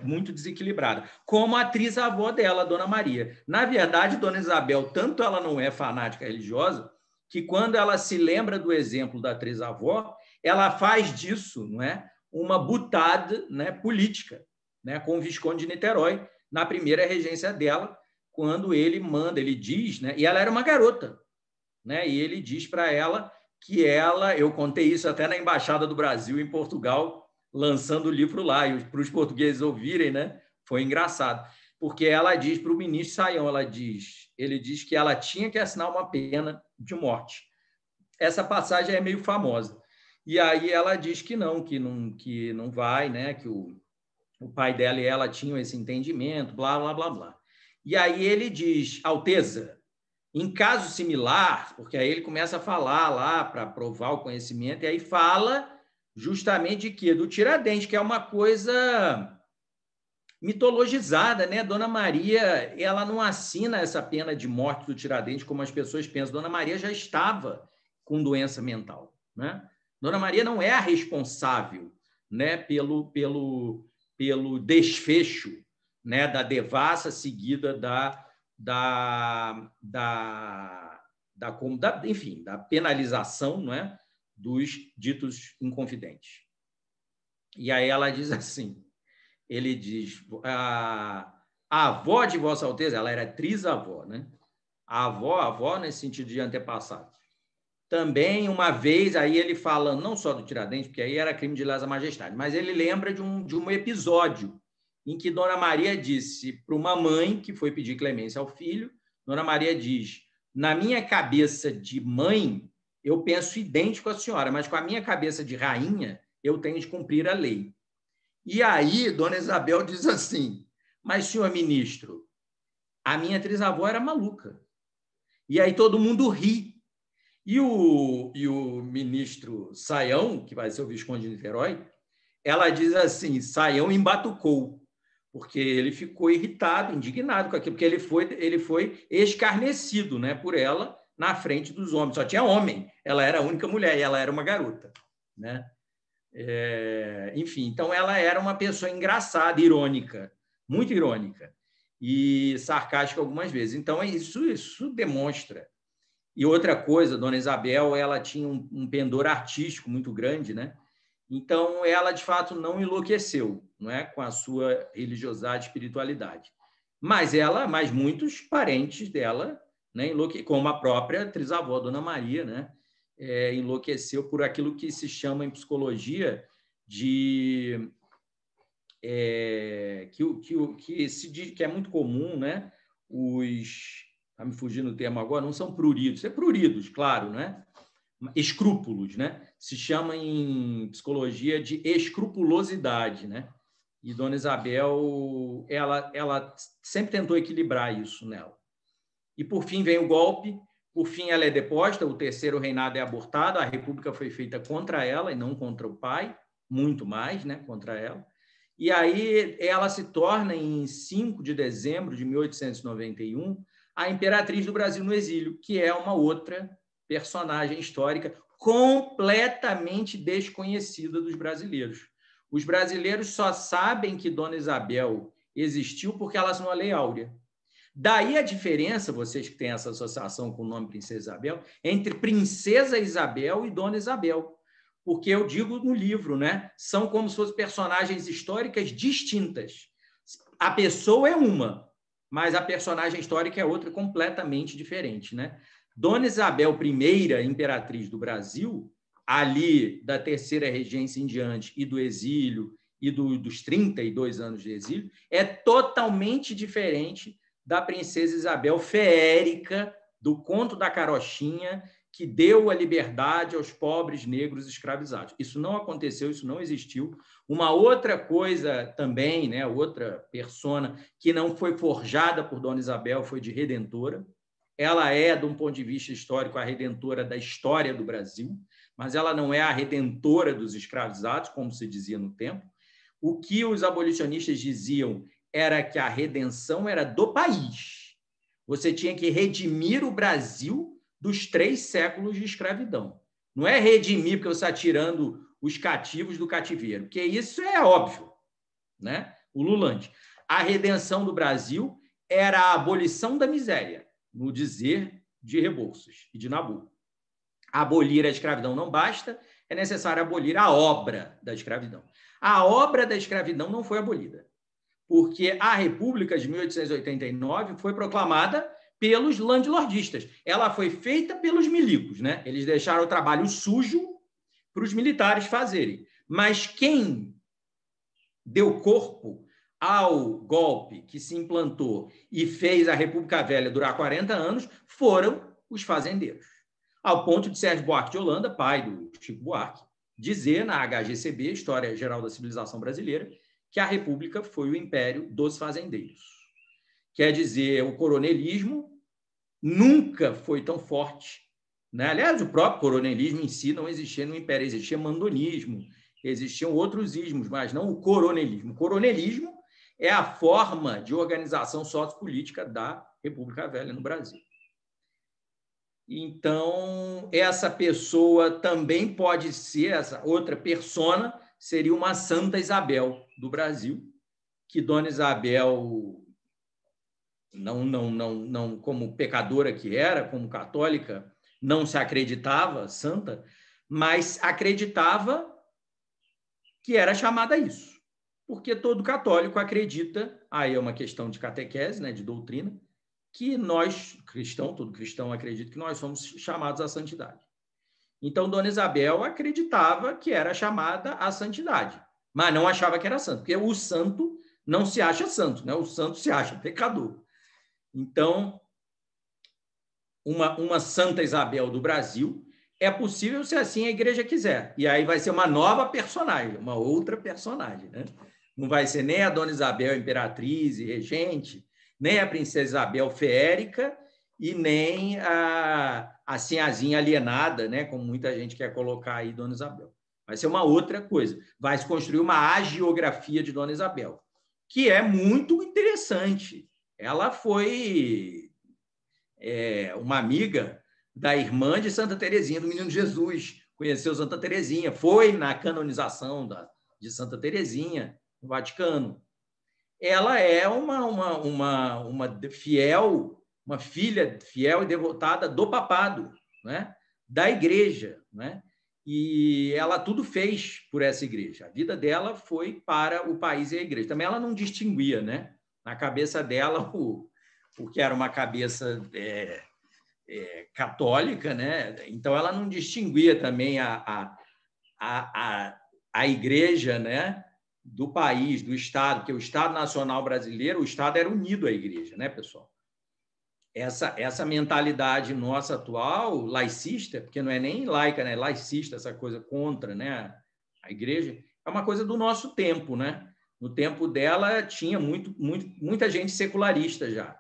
muito desequilibrada. Como a atriz-avó dela, Dona Maria. Na verdade, Dona Isabel, tanto ela não é fanática religiosa, que quando ela se lembra do exemplo da atriz-avó, ela faz disso, não é? Uma butada, né, política, né, com o Visconde de Niterói, na primeira regência dela, quando ele manda, ele diz, né, e ela era uma garota, né, e ele diz para ela que eu contei isso até na Embaixada do Brasil em Portugal, lançando o livro lá, e para os portugueses ouvirem, né, foi engraçado, porque ela diz para o ministro Sayão, ele diz que ela tinha que assinar uma pena de morte. Essa passagem é meio famosa. E aí ela diz que não vai, né? Que o pai dela e ela tinham esse entendimento, blá, blá, blá, blá. E aí ele diz, Alteza, em caso similar, porque aí ele começa a falar lá para provar o conhecimento, e aí fala justamente de quê? Do Tiradentes, que é uma coisa mitologizada, né? Dona Maria, ela não assina essa pena de morte do Tiradentes como as pessoas pensam. Dona Maria já estava com doença mental, né? Dona Maria não é a responsável, né, pelo desfecho, né, da devassa seguida enfim, da penalização, não é, dos ditos inconfidentes. E aí ela diz assim, ele diz, a avó de Vossa Alteza, ela era trisavó, né? A avó nesse sentido de antepassado. Também, uma vez, aí ele fala, não só do Tiradentes, porque aí era crime de lesa majestade, mas ele lembra de um episódio em que Dona Maria disse para uma mãe que foi pedir clemência ao filho, Dona Maria diz, na minha cabeça de mãe, eu penso idêntico à senhora, mas com a minha cabeça de rainha, eu tenho de cumprir a lei. E aí, Dona Isabel diz assim, mas, senhor ministro, a minha trisavó era maluca. E aí todo mundo ri. E o ministro Sayão, que vai ser o Visconde de Niterói, ela diz assim, Sayão embatucou, porque ele ficou irritado, indignado com aquilo, porque ele foi escarnecido, né, por ela na frente dos homens. Só tinha homem, ela era a única mulher e ela era uma garota, né? Enfim, então ela era uma pessoa engraçada, irônica, muito irônica e sarcástica algumas vezes. Então isso demonstra. E outra coisa, Dona Isabel, ela tinha um pendor artístico muito grande, né? Então ela de fato não enlouqueceu, não é, com a sua religiosidade, espiritualidade. Mas muitos parentes dela, né, como a própria trisavó Dona Maria, né? Enlouqueceu por aquilo que se chama em psicologia de que se diz que é muito comum, né? Está me fugindo o termo agora, não são pruridos, pruridos, claro, né? Escrúpulos, né? Se chama em psicologia de escrupulosidade, né? E Dona Isabel, ela sempre tentou equilibrar isso nela. E, por fim, vem o golpe. Por fim, ela é deposta, o terceiro reinado é abortado, a república foi feita contra ela e não contra o pai, muito mais, né, contra ela. E aí ela se torna, em 5 de dezembro de 1891, a imperatriz do Brasil no exílio, que é uma outra personagem histórica completamente desconhecida dos brasileiros. Os brasileiros só sabem que Dona Isabel existiu porque ela assinou a Lei Áurea. Daí a diferença, vocês que têm essa associação com o nome Princesa Isabel, entre Princesa Isabel e Dona Isabel. Porque eu digo no livro, né? São como se fossem personagens históricas distintas. A pessoa é uma, mas a personagem histórica é outra, completamente diferente, né? Dona Isabel I, imperatriz do Brasil, ali da Terceira Regência em diante e do exílio e dos 32 anos de exílio, é totalmente diferente da Princesa Isabel feérica, do Conto da Carochinha, que deu a liberdade aos pobres negros escravizados. Isso não aconteceu, isso não existiu. Uma outra coisa também, né, outra persona que não foi forjada por Dona Isabel foi de redentora. Ela é, de um ponto de vista histórico, a redentora da história do Brasil, mas ela não é a redentora dos escravizados, como se dizia no tempo. O que os abolicionistas diziam era que a redenção era do país. Você tinha que redimir o Brasil dos 3 séculos de escravidão. Não é redimir porque você está tirando os cativos do cativeiro, porque isso é óbvio, né? O Lulante. A redenção do Brasil era a abolição da miséria, no dizer de Rebouças e de Nabuco. Abolir a escravidão não basta, é necessário abolir a obra da escravidão. A obra da escravidão não foi abolida, porque a República de 1889 foi proclamada pelos landlordistas. Ela foi feita pelos milicos, né? Eles deixaram o trabalho sujo para os militares fazerem. Mas quem deu corpo ao golpe que se implantou e fez a República Velha durar 40 anos foram os fazendeiros. Ao ponto de Sérgio Buarque de Holanda, pai do Chico Buarque, dizer na HGCB, História Geral da Civilização Brasileira, que a República foi o império dos fazendeiros. Quer dizer, o coronelismo nunca foi tão forte, né? Aliás, o próprio coronelismo em si não existia no império, existia mandonismo, existiam outros ismos, mas não o coronelismo. O coronelismo é a forma de organização sociopolítica da República Velha no Brasil. Então, essa pessoa também pode ser, essa outra persona seria uma Santa Isabel do Brasil, que Dona Isabel, não como pecadora que era, como católica, não se acreditava santa, mas acreditava que era chamada a isso. Porque todo católico acredita, aí é uma questão de catequese, né, de doutrina, que nós, todo cristão acredita que nós somos chamados à santidade. Então, Dona Isabel acreditava que era chamada à santidade, mas não achava que era santo, porque o santo não se acha santo, né? O santo se acha pecador. Então, uma Santa Isabel do Brasil é possível se assim a igreja quiser. E aí vai ser uma nova personagem, uma outra personagem, né? Não vai ser nem a Dona Isabel imperatriz e regente, nem a Princesa Isabel feérica e nem a sinhazinha alienada, né? Como muita gente quer colocar aí Dona Isabel. Vai ser uma outra coisa. Vai se construir uma hagiografia de Dona Isabel, que é muito interessante. Ela foi uma amiga da irmã de Santa Teresinha, do Menino Jesus. Conheceu Santa Teresinha, foi na canonização de Santa Teresinha, no Vaticano. Ela é uma filha fiel e devotada do papado, né? Da igreja, né? E ela tudo fez por essa igreja. A vida dela foi para o país e a igreja. Também ela não distinguia, né? Na cabeça dela, porque era uma cabeça católica, né? Então ela não distinguia também a igreja, né? Do país, do Estado, porque o Estado Nacional Brasileiro, o Estado era unido à igreja, né, pessoal? Essa mentalidade nossa atual, laicista, porque não é nem laica, né? Laicista, essa coisa contra, né, a igreja, é uma coisa do nosso tempo, né? No tempo dela, tinha muita gente secularista já.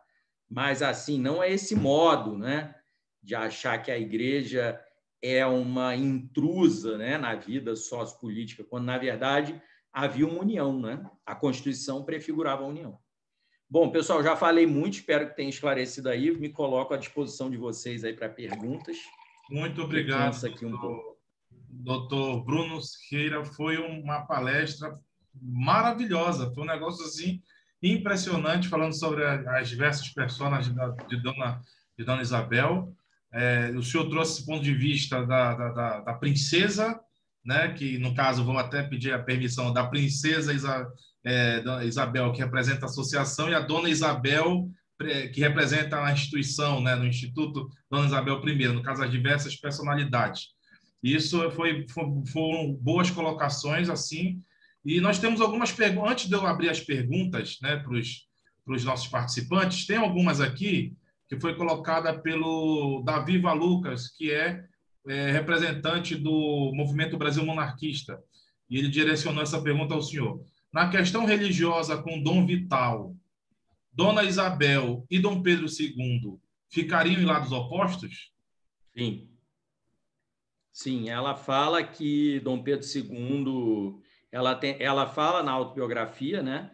Mas, assim, não é esse modo, né, de achar que a igreja é uma intrusa, né, na vida sociopolítica, quando, na verdade, havia uma união, né? A Constituição prefigurava a união. Bom, pessoal, já falei muito, espero que tenha esclarecido aí. Me coloco à disposição de vocês aí para perguntas. Muito obrigado, aqui um pouco. doutor Bruno Siqueira. Foi uma palestra maravilhosa, foi um negócio assim impressionante, falando sobre as diversas personas de Dona Isabel. O senhor trouxe esse ponto de vista da princesa, né, que, no caso, vou até pedir a permissão da princesa Isabel, que representa a associação, e a Dona Isabel, que representa a instituição, né, no Instituto Dona Isabel I, no caso, as diversas personalidades. Isso foram boas colocações, assim, e nós temos algumas perguntas. Antes de eu abrir as perguntas, né, para os nossos participantes, tem algumas aqui que foi colocada pelo Davi Valucas, que é representante do Movimento Brasil Monarquista, e ele direcionou essa pergunta ao senhor. Na questão religiosa com Dom Vital, Dona Isabel e Dom Pedro II ficariam em lados opostos? Sim. Sim, ela fala que Dom Pedro II, ela fala na autobiografia, né,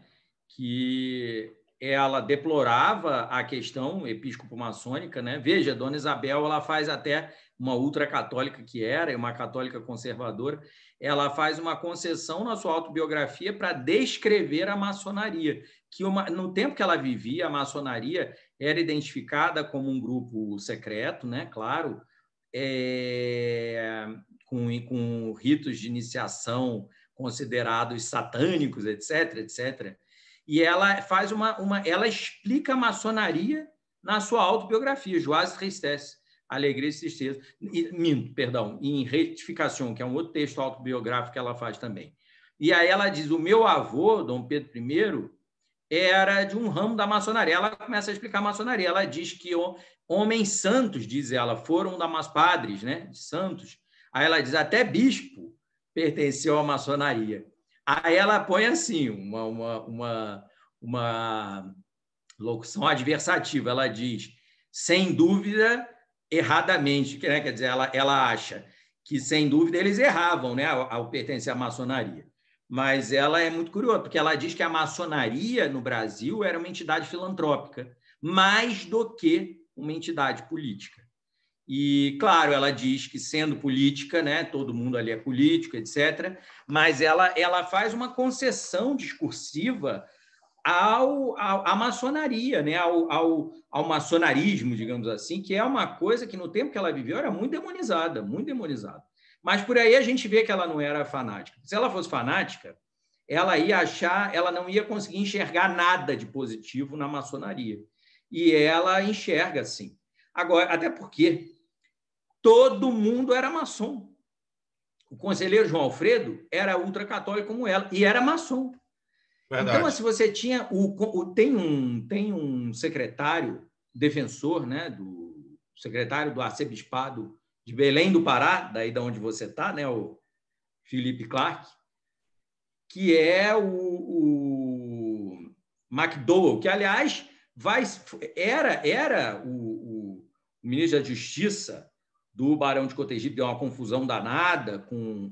que ela deplorava a questão episcopo-maçônica, né? Veja, Dona Isabel, ela faz até uma ultracatólica que era, uma católica conservadora, ela faz uma concessão na sua autobiografia para descrever a maçonaria, que no tempo que ela vivia, a maçonaria era identificada como um grupo secreto, né? Claro, com ritos de iniciação considerados satânicos, etc., etc. E ela faz ela explica a maçonaria na sua autobiografia, Joies et Tristesses, Alegria e Tristeza. Perdão, em Retificação, que é um outro texto autobiográfico que ela faz também. E aí ela diz: o meu avô, Dom Pedro I, era de um ramo da maçonaria. Ela começa a explicar a maçonaria. Ela diz que homens santos, diz ela, foram padres, né, de santos. Aí ela diz, até bispo pertenceu à maçonaria. Aí ela põe assim, uma locução adversativa. Ela diz, sem dúvida, erradamente, né? Quer dizer, ela acha que, sem dúvida, eles erravam, né, ao pertencer à maçonaria. Mas ela é muito curiosa, porque ela diz que a maçonaria no Brasil era uma entidade filantrópica, mais do que uma entidade política. E, claro, ela diz que, sendo política, né, todo mundo ali é político, etc., mas ela faz uma concessão discursiva à maçonaria, né, ao maçonarismo, digamos assim, que é uma coisa que, no tempo que ela viveu, era muito demonizada, muito demonizada. Mas por aí a gente vê que ela não era fanática. Se ela fosse fanática, ela não ia conseguir enxergar nada de positivo na maçonaria. E ela enxerga, sim. Agora, até porque todo mundo era maçom. O conselheiro João Alfredo era ultracatólico como ela, e era maçom. Verdade. Então, se você tinha... tem um secretário, defensor, né, secretário do arcebispado de Belém do Pará, daí de onde você está, né, o Felipe Clark, que é o McDowell, que, aliás, era o ministro da Justiça do Barão de Cotegipe, deu uma confusão danada com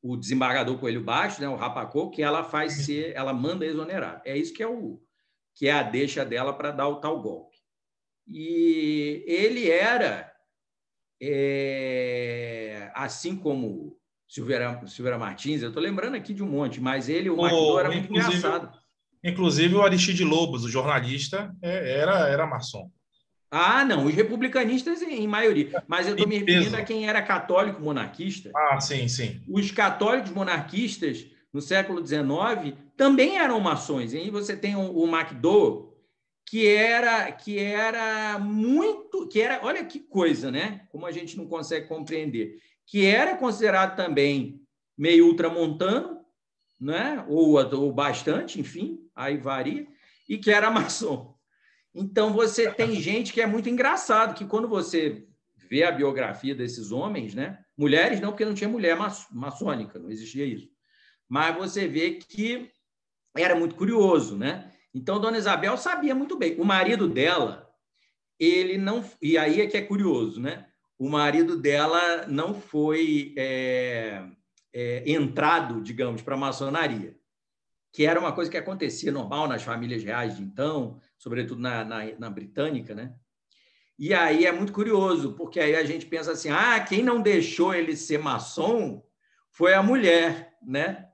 o desembargador Coelho Baixo, né, o Rapacô, que ela manda exonerar. É isso que é a deixa dela para dar o tal golpe. E ele era, assim como Silveira Martins, eu estou lembrando aqui de um monte, mas o McDowell era muito engraçado. Inclusive o Aristide Lobos, o jornalista, era maçom. Ah, não, os republicanistas em maioria, mas eu estou me referindo a quem era católico monarquista. Ah, sim, sim. Os católicos monarquistas, no século XIX, também eram maçons. E aí você tem o McDowell, que era muito... olha que coisa, né? Como a gente não consegue compreender. Que era considerado também meio ultramontano, né? ou bastante, enfim, aí varia, e que era maçom. Então, você tem gente que é muito engraçado, que quando você vê a biografia desses homens, né? Mulheres não, porque não tinha mulher maçônica, não existia isso. mas você vê que era muito curioso, né? Então, Dona Isabel sabia muito bem. O marido dela, ele não... E aí é que é curioso, né? O marido dela não foi entrado, digamos, para a maçonaria, que era uma coisa que acontecia normal nas famílias reais de então, sobretudo na britânica, né? E aí é muito curioso, porque aí a gente pensa assim, quem não deixou ele ser maçom foi a mulher, né?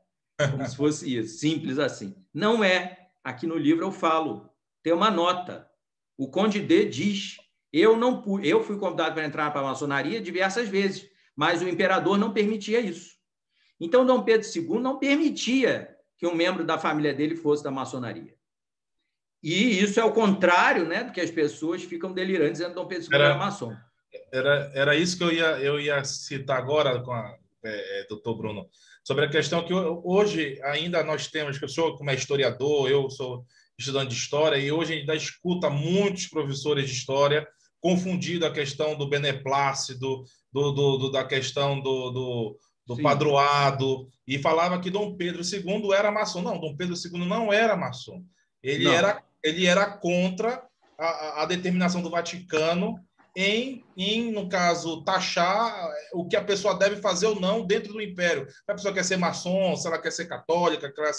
Como se fosse isso, simples assim. Não é. Aqui no livro eu falo, tem uma nota. O Conde D diz, eu fui convidado para entrar para a maçonaria diversas vezes, mas o imperador não permitia isso. Então, Dom Pedro II não permitia que um membro da família dele fosse da maçonaria. E isso é o contrário, né, do que as pessoas ficam delirantes dizendo que Dom Pedro II era maçom. Era isso que eu ia citar agora com doutor Bruno, sobre a questão que hoje ainda nós temos, que eu sou como historiador, eu sou estudante de história, e hoje ainda escuta muitos professores de história confundindo a questão do beneplácito, da questão do padroado, e falava que Dom Pedro II era maçom. Não, Dom Pedro II não era maçom. Ele era contra a determinação do Vaticano no caso, taxar o que a pessoa deve fazer ou não dentro do império. Se a pessoa quer ser maçom, se ela quer ser católica, quer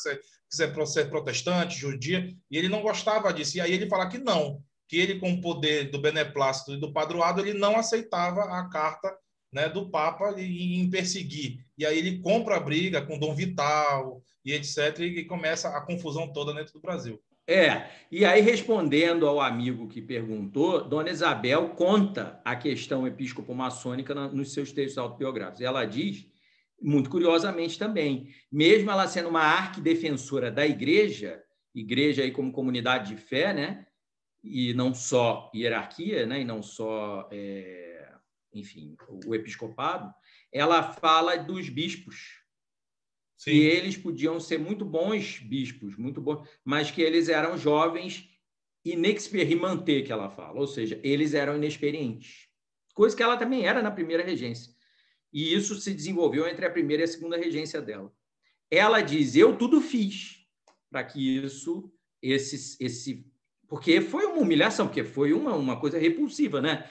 ser protestante, judia, e ele não gostava disso. E aí ele fala que não, que ele, com o poder do beneplácito e do padroado, ele não aceitava a carta, né, do Papa em perseguir. E aí ele compra a briga com Dom Vital e etc., e começa a confusão toda dentro do Brasil. E aí, respondendo ao amigo que perguntou, Dona Isabel conta a questão episcopo-maçônica nos seus textos autobiográficos. Ela diz, muito curiosamente também, mesmo ela sendo uma arquidefensora da igreja aí como comunidade de fé, né? E não só hierarquia, né? E não só, enfim, o episcopado, ela fala dos bispos. Sim. E eles podiam ser muito bons bispos, muito bons, mas que eles eram jovens inexperimentés, que ela fala, ou seja, eles eram inexperientes, coisa que ela também era na primeira regência. E isso se desenvolveu entre a primeira e a segunda regência dela. Ela diz, eu tudo fiz para que isso, porque foi uma humilhação, porque foi uma coisa repulsiva, né?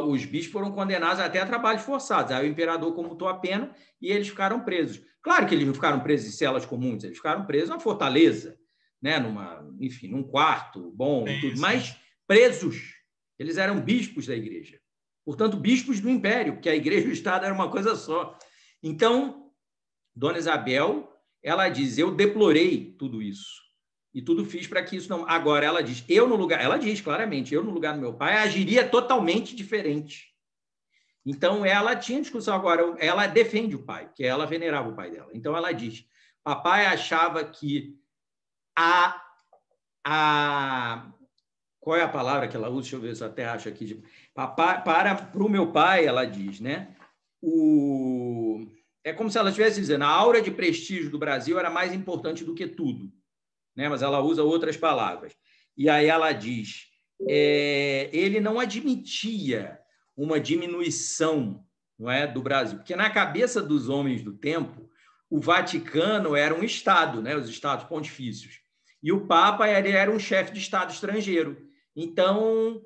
Os bispos foram condenados até a trabalhos forçados. Aí o imperador comutou a pena e eles ficaram presos. Claro que eles não ficaram presos em celas comuns, eles ficaram presos na fortaleza, né? Num quarto bom e tudo, mas presos. Eles eram bispos da igreja. Portanto, bispos do império, porque a igreja e o Estado era uma coisa só. Então, Dona Isabel, ela diz, eu deplorei tudo isso. E tudo fiz para que isso não... Agora, ela diz claramente, eu no lugar do meu pai agiria totalmente diferente. Então, ela tinha discussão agora, ela defende o pai, porque ela venerava o pai dela. Então, ela diz, papai achava que qual é a palavra que ela usa? Deixa eu ver se eu até acho aqui. Para o meu pai, ela diz, né? É como se ela estivesse dizendo, a aura de prestígio do Brasil era mais importante do que tudo. Né? Mas ela usa outras palavras. E aí ela diz, ele não admitia uma diminuição, não é, do Brasil, porque na cabeça dos homens do tempo, o Vaticano era um Estado, né, os Estados pontifícios, e o Papa era um chefe de Estado estrangeiro. Então,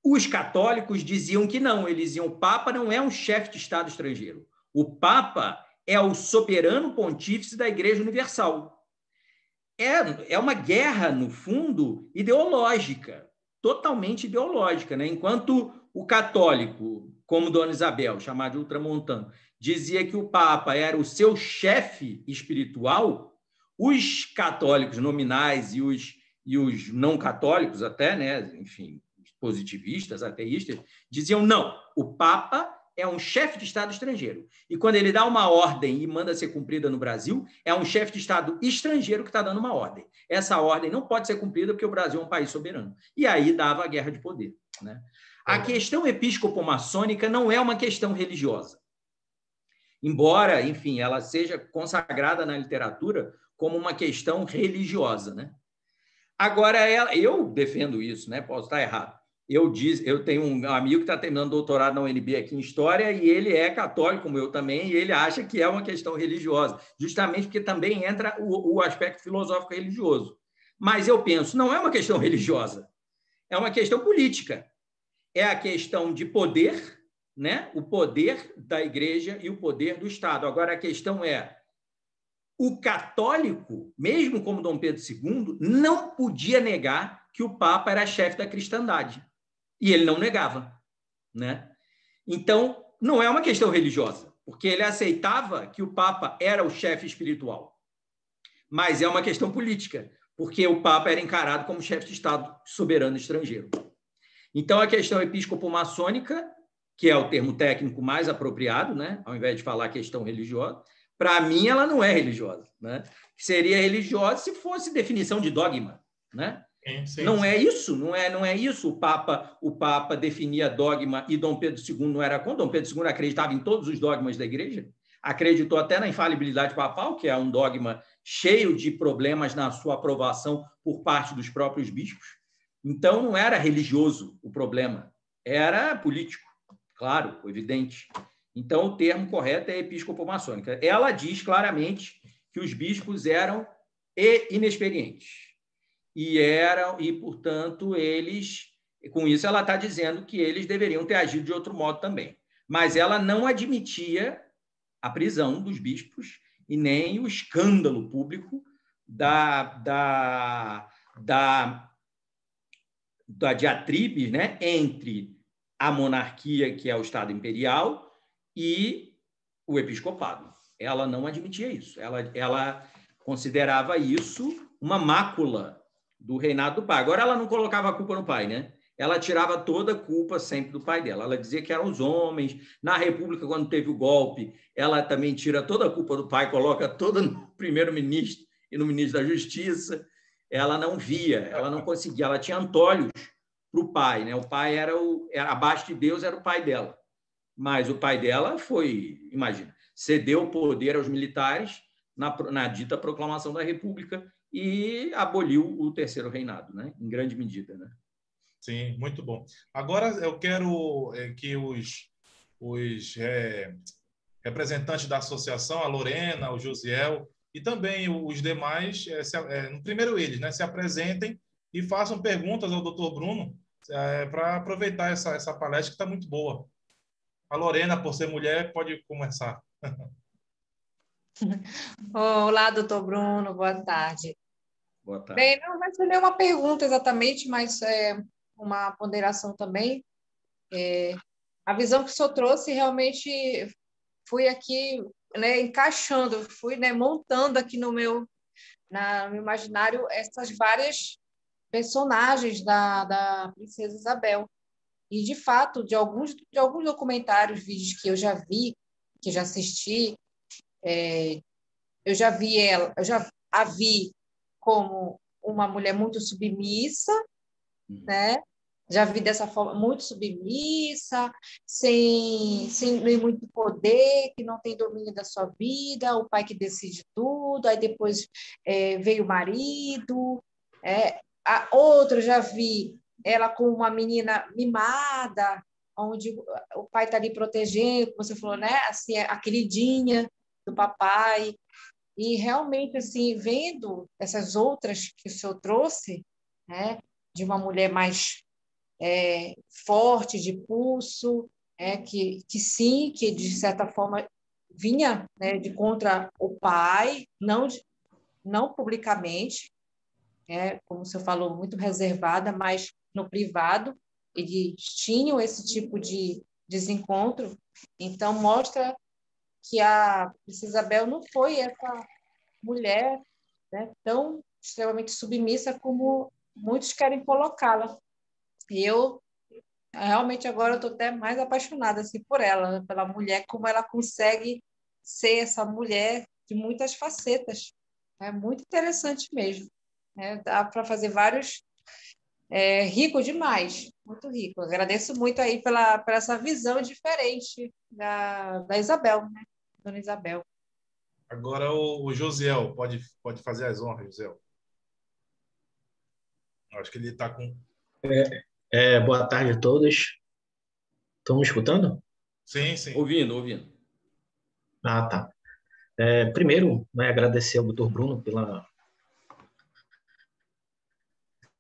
os católicos diziam que não, eles diziam, o Papa não é um chefe de Estado estrangeiro, o Papa é o soberano pontífice da Igreja Universal. É uma guerra, no fundo, ideológica, totalmente ideológica, né? Enquanto o católico, como Dona Isabel, chamado de ultramontano, dizia que o Papa era o seu chefe espiritual, os católicos nominais e os não católicos até, né? Enfim, positivistas, ateístas, diziam não, o Papa é um chefe de Estado estrangeiro. E quando ele dá uma ordem e manda ser cumprida no Brasil, é um chefe de Estado estrangeiro que está dando uma ordem. Essa ordem não pode ser cumprida porque o Brasil é um país soberano. E aí dava a guerra de poder. Né? A questão episcopo-maçônica não é uma questão religiosa. Embora, enfim, ela seja consagrada na literatura como uma questão religiosa. Né? Agora, eu defendo isso, né? Posso estar errado. Eu tenho um amigo que está terminando doutorado na UNB aqui em História e ele é católico, como eu também, e ele acha que é uma questão religiosa, justamente porque também entra o aspecto filosófico religioso. Mas eu penso, não é uma questão religiosa, é uma questão política. É a questão de poder, né? O poder da Igreja e o poder do Estado. Agora, a questão é, o católico, mesmo como Dom Pedro II, não podia negar que o Papa era chefe da cristandade. E ele não negava, né? Então, não é uma questão religiosa, porque ele aceitava que o Papa era o chefe espiritual. Mas é uma questão política, porque o Papa era encarado como chefe de Estado soberano estrangeiro. Então, a questão episcopo-maçônica, que é o termo técnico mais apropriado, né? Ao invés de falar questão religiosa, para mim ela não é religiosa, né? Seria religiosa se fosse definição de dogma, né? Não é isso, não é isso. O Papa definia dogma e Dom Pedro II não era contra. Dom Pedro II acreditava em todos os dogmas da Igreja, acreditou até na infalibilidade papal, que é um dogma cheio de problemas na sua aprovação por parte dos próprios bispos. Então, não era religioso o problema, era político, claro, evidente. Então, o termo correto é episcopo-maçônica. Ela diz claramente que os bispos eram inexperientes. E, portanto, eles... Com isso, ela está dizendo que eles deveriam ter agido de outro modo também. Mas ela não admitia a prisão dos bispos e nem o escândalo público da diatribe, né, entre a monarquia, que é o Estado imperial, e o episcopado. Ela não admitia isso. Ela considerava isso uma mácula do reinado do pai. Agora, ela não colocava a culpa no pai, né? Ela tirava toda a culpa sempre do pai dela. Ela dizia que eram os homens. Na República, quando teve o golpe, ela também tira toda a culpa do pai, coloca toda no primeiro-ministro e no ministro da Justiça. Ela não via, ela não conseguia. Ela tinha antolhos para o pai, né? O pai era abaixo de Deus, era o pai dela. Mas o pai dela foi, imagina, cedeu o poder aos militares na dita proclamação da República e aboliu o terceiro reinado, né? Em grande medida, né? Sim, muito bom. Agora eu quero que representantes da associação, a Lorena, o Josiel e também os demais, primeiro eles, né, se apresentem e façam perguntas ao Dr. Bruno para aproveitar essa palestra que está muito boa. A Lorena, por ser mulher, pode começar. Olá, doutor Bruno, boa tarde. Boa tarde. Bem, não vai ser nenhuma pergunta exatamente, mas uma ponderação também. A visão que o senhor trouxe, realmente fui aqui, né, encaixando, fui, né, montando aqui no meu imaginário essas várias personagens da Princesa Isabel. E, de fato, de alguns documentários, vídeos que eu já vi, que já assisti, eu já a vi como uma mulher muito submissa, né? Já vi dessa forma, muito submissa, sem muito poder, que não tem domínio da sua vida, o pai que decide tudo, aí depois veio o marido. A outra, já vi ela como uma menina mimada, onde o pai está ali protegendo, como você falou, né? Assim, a queridinha do papai. E realmente, assim, vendo essas outras que o senhor trouxe, né? De uma mulher mais forte, de pulso, que sim, que de certa forma vinha, né, de contra o pai, não publicamente, como o senhor falou, muito reservada, mas no privado, eles tinham esse tipo de desencontro. Então, mostra que a Princesa Isabel não foi essa mulher, né, tão extremamente submissa como muitos querem colocá-la. E eu realmente agora estou até mais apaixonada assim, por ela, né, pela mulher, como ela consegue ser essa mulher de muitas facetas. É muito interessante mesmo. Dá para fazer vários... rico demais, muito rico. Agradeço muito aí pela essa visão diferente da Isabel, né? Dona Isabel. Agora o Josiel, pode fazer as honras, Josiel. Acho que ele está com... Boa tarde a todos. Estão me escutando? Sim, sim. Ouvindo, ouvindo. Ah, tá. Primeiro, né, agradecer ao Dr. Bruno pela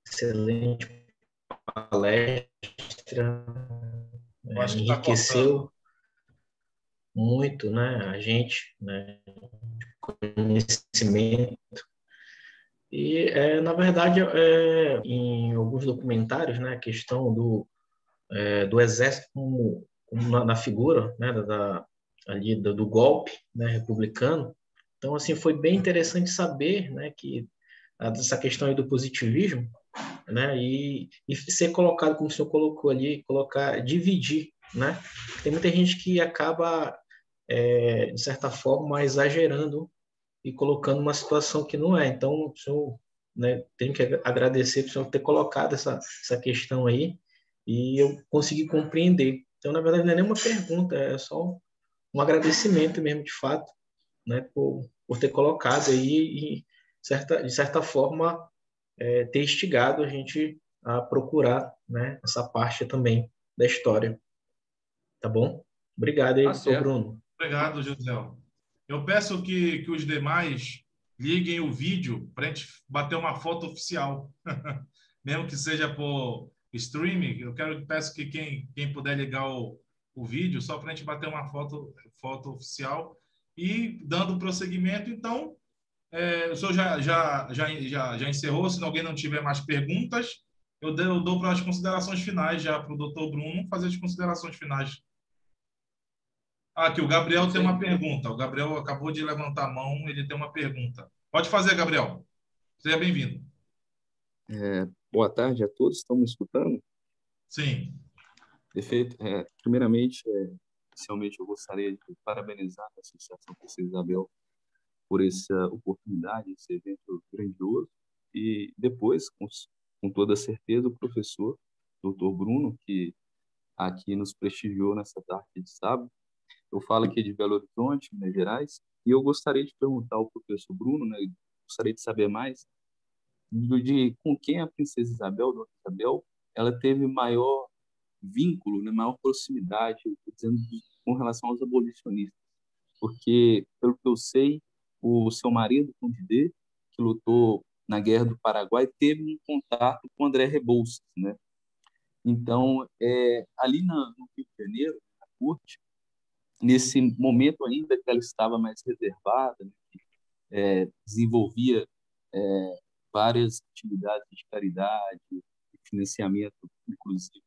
excelente palestra, Eu acho que está cortando. enriqueceu muito, né, a gente, né, conhecimento. E, na verdade, em alguns documentários, né, a questão do exército como na figura, né, ali do golpe, né, republicano. Então, assim, foi bem interessante saber, né, que essa questão aí do positivismo, né, e ser colocado, como o senhor colocou ali, dividir, né? Tem muita gente que acaba, de certa forma, exagerando e colocando uma situação que não é. Então, o senhor, né, tem que agradecer para o senhor ter colocado essa questão aí e eu consegui compreender. Então, na verdade, não é nenhuma pergunta, é só um agradecimento mesmo, de fato, né, por ter colocado aí e, de certa forma, ter instigado a gente a procurar, né, essa parte também da história. Tá bom? Obrigado aí, Tá doutor certo. Bruno. Obrigado, José. Eu peço que os demais liguem o vídeo para a gente bater uma foto oficial, mesmo que seja por streaming. Peço que quem puder ligar o vídeo, só para a gente bater uma foto oficial e dando prosseguimento. Então, o senhor já encerrou. Se alguém não tiver mais perguntas, eu dou para as considerações finais já para o doutor Bruno fazer as considerações finais. Aqui, o Gabriel tem uma pergunta. O Gabriel acabou de levantar a mão, ele tem uma pergunta. Pode fazer, Gabriel. Seja bem-vindo. Boa tarde a todos, estão me escutando? Sim. Perfeito. Primeiramente, inicialmente, eu gostaria de parabenizar a Associação Princesa Isabel por essa oportunidade, esse evento grandioso. E depois, com toda certeza, o professor, Dr. Bruno, que aqui nos prestigiou nessa tarde de sábado. Eu falo aqui de Belo Horizonte, Minas Gerais, e eu gostaria de perguntar ao professor Bruno, né, gostaria de saber mais de com quem a Princesa Isabel, Dona Isabel, ela teve maior vínculo, né, maior proximidade, eu tô dizendo, com relação aos abolicionistas. Porque, pelo que eu sei, o seu marido, Conde D, que lutou na Guerra do Paraguai, teve um contato com André Rebouças, né? Então, ali no Rio de Janeiro, na corte, nesse momento ainda que ela estava mais reservada, né, desenvolvia várias atividades de caridade, de financiamento, inclusive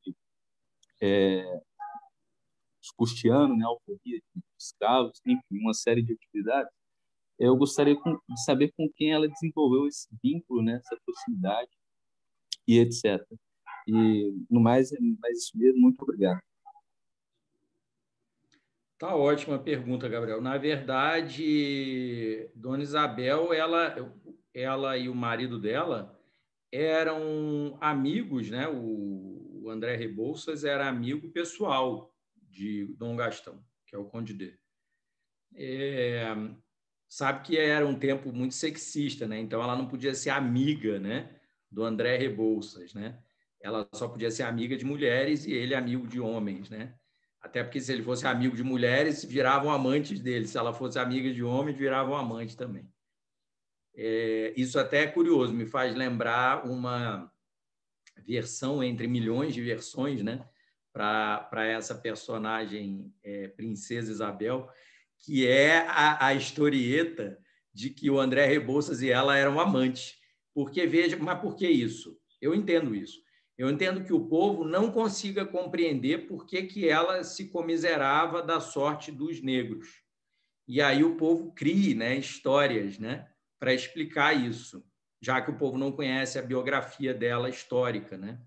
custeando, né, alforria de escravos, enfim, uma série de atividades. Eu gostaria de saber com quem ela desenvolveu esse vínculo, né, essa proximidade e etc. E, no mais, é mais isso mesmo. Muito obrigado. Tá ótima pergunta, Gabriel. Na verdade, Dona Isabel, ela e o marido dela eram amigos, né? O André Rebouças era amigo pessoal de Dom Gastão, que é o Conde D. Sabe que era um tempo muito sexista, né? Então ela não podia ser amiga, né, do André Rebouças, né? Ela só podia ser amiga de mulheres e ele amigo de homens, né? Até porque se ele fosse amigo de mulheres, viravam amantes dele. Se ela fosse amiga de homens, viravam amantes também. Isso até é curioso, me faz lembrar uma versão entre milhões de versões, né, para essa personagem Princesa Isabel, que é a historieta de que o André Rebouças e ela eram amantes. Porque, veja, mas por que isso? Eu entendo isso. Eu entendo que o povo não consiga compreender por que ela se comiserava da sorte dos negros. E aí o povo cria, né, histórias, né, para explicar isso, já que o povo não conhece a biografia dela histórica, né?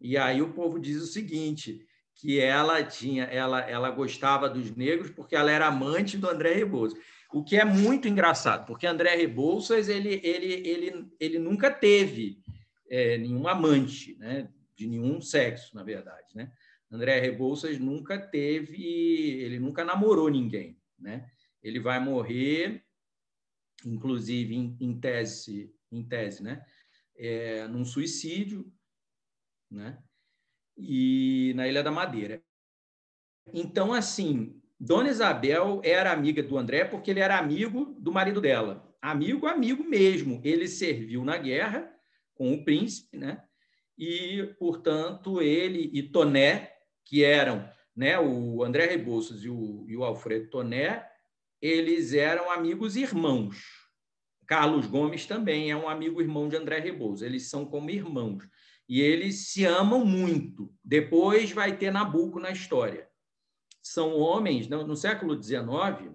E aí o povo diz o seguinte, que ela gostava dos negros porque ela era amante do André Rebouças. O que é muito engraçado, porque André Rebouças ele nunca teve nenhum amante, né, de nenhum sexo, na verdade, né? André Rebouças nunca ele nunca namorou ninguém, né? Ele vai morrer, inclusive em tese, né? Num suicídio, né? e na Ilha da Madeira. Então, assim, Dona Isabel era amiga do André porque ele era amigo do marido dela. Amigo, amigo mesmo. Ele serviu na guerra com o príncipe, né? E, portanto, ele e Toné, que eram, né, o André Rebouças e o Alfredo Toné, eles eram amigos irmãos. Carlos Gomes também é um amigo irmão de André Rebouças. Eles são como irmãos. E eles se amam muito. Depois vai ter Nabucco na história. São homens, no século XIX,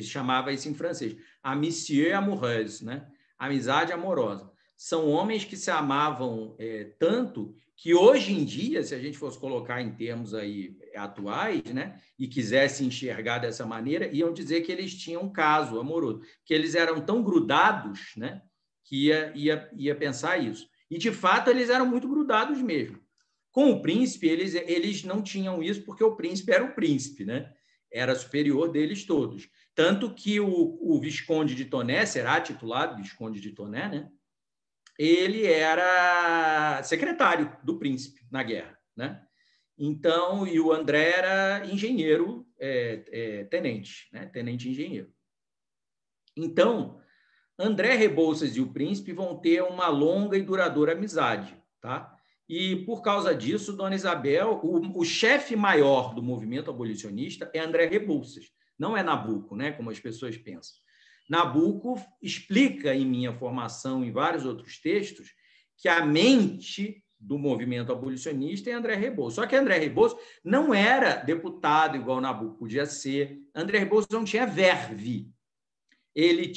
chamava isso em francês, amitié amoureuse, né? Amizade amorosa. São homens que se amavam tanto que hoje em dia, se a gente fosse colocar em termos aí atuais, né, e quisesse enxergar dessa maneira, iam dizer que eles tinham um caso amoroso, que eles eram tão grudados, né, que ia pensar isso. E, de fato, eles eram muito grudados mesmo. Com o príncipe, eles não tinham isso porque o príncipe era o príncipe, né? Era superior deles todos. Tanto que o Visconde de Toné, será titulado Visconde de Toné, né? Ele era secretário do príncipe na guerra, né? Então, e o André era engenheiro, tenente, né? Tenente engenheiro. Então, André Rebouças e o príncipe vão ter uma longa e duradoura amizade, tá? E, por causa disso, Dona Isabel, o chefe maior do movimento abolicionista é André Rebouças, não é Nabucco, né, como as pessoas pensam. Nabucco explica, em minha formação, em vários outros textos, que a mente do movimento abolicionista é André Rebouças. Só que André Rebouças não era deputado igual Nabucco podia ser. André Rebouças não tinha verve. Ele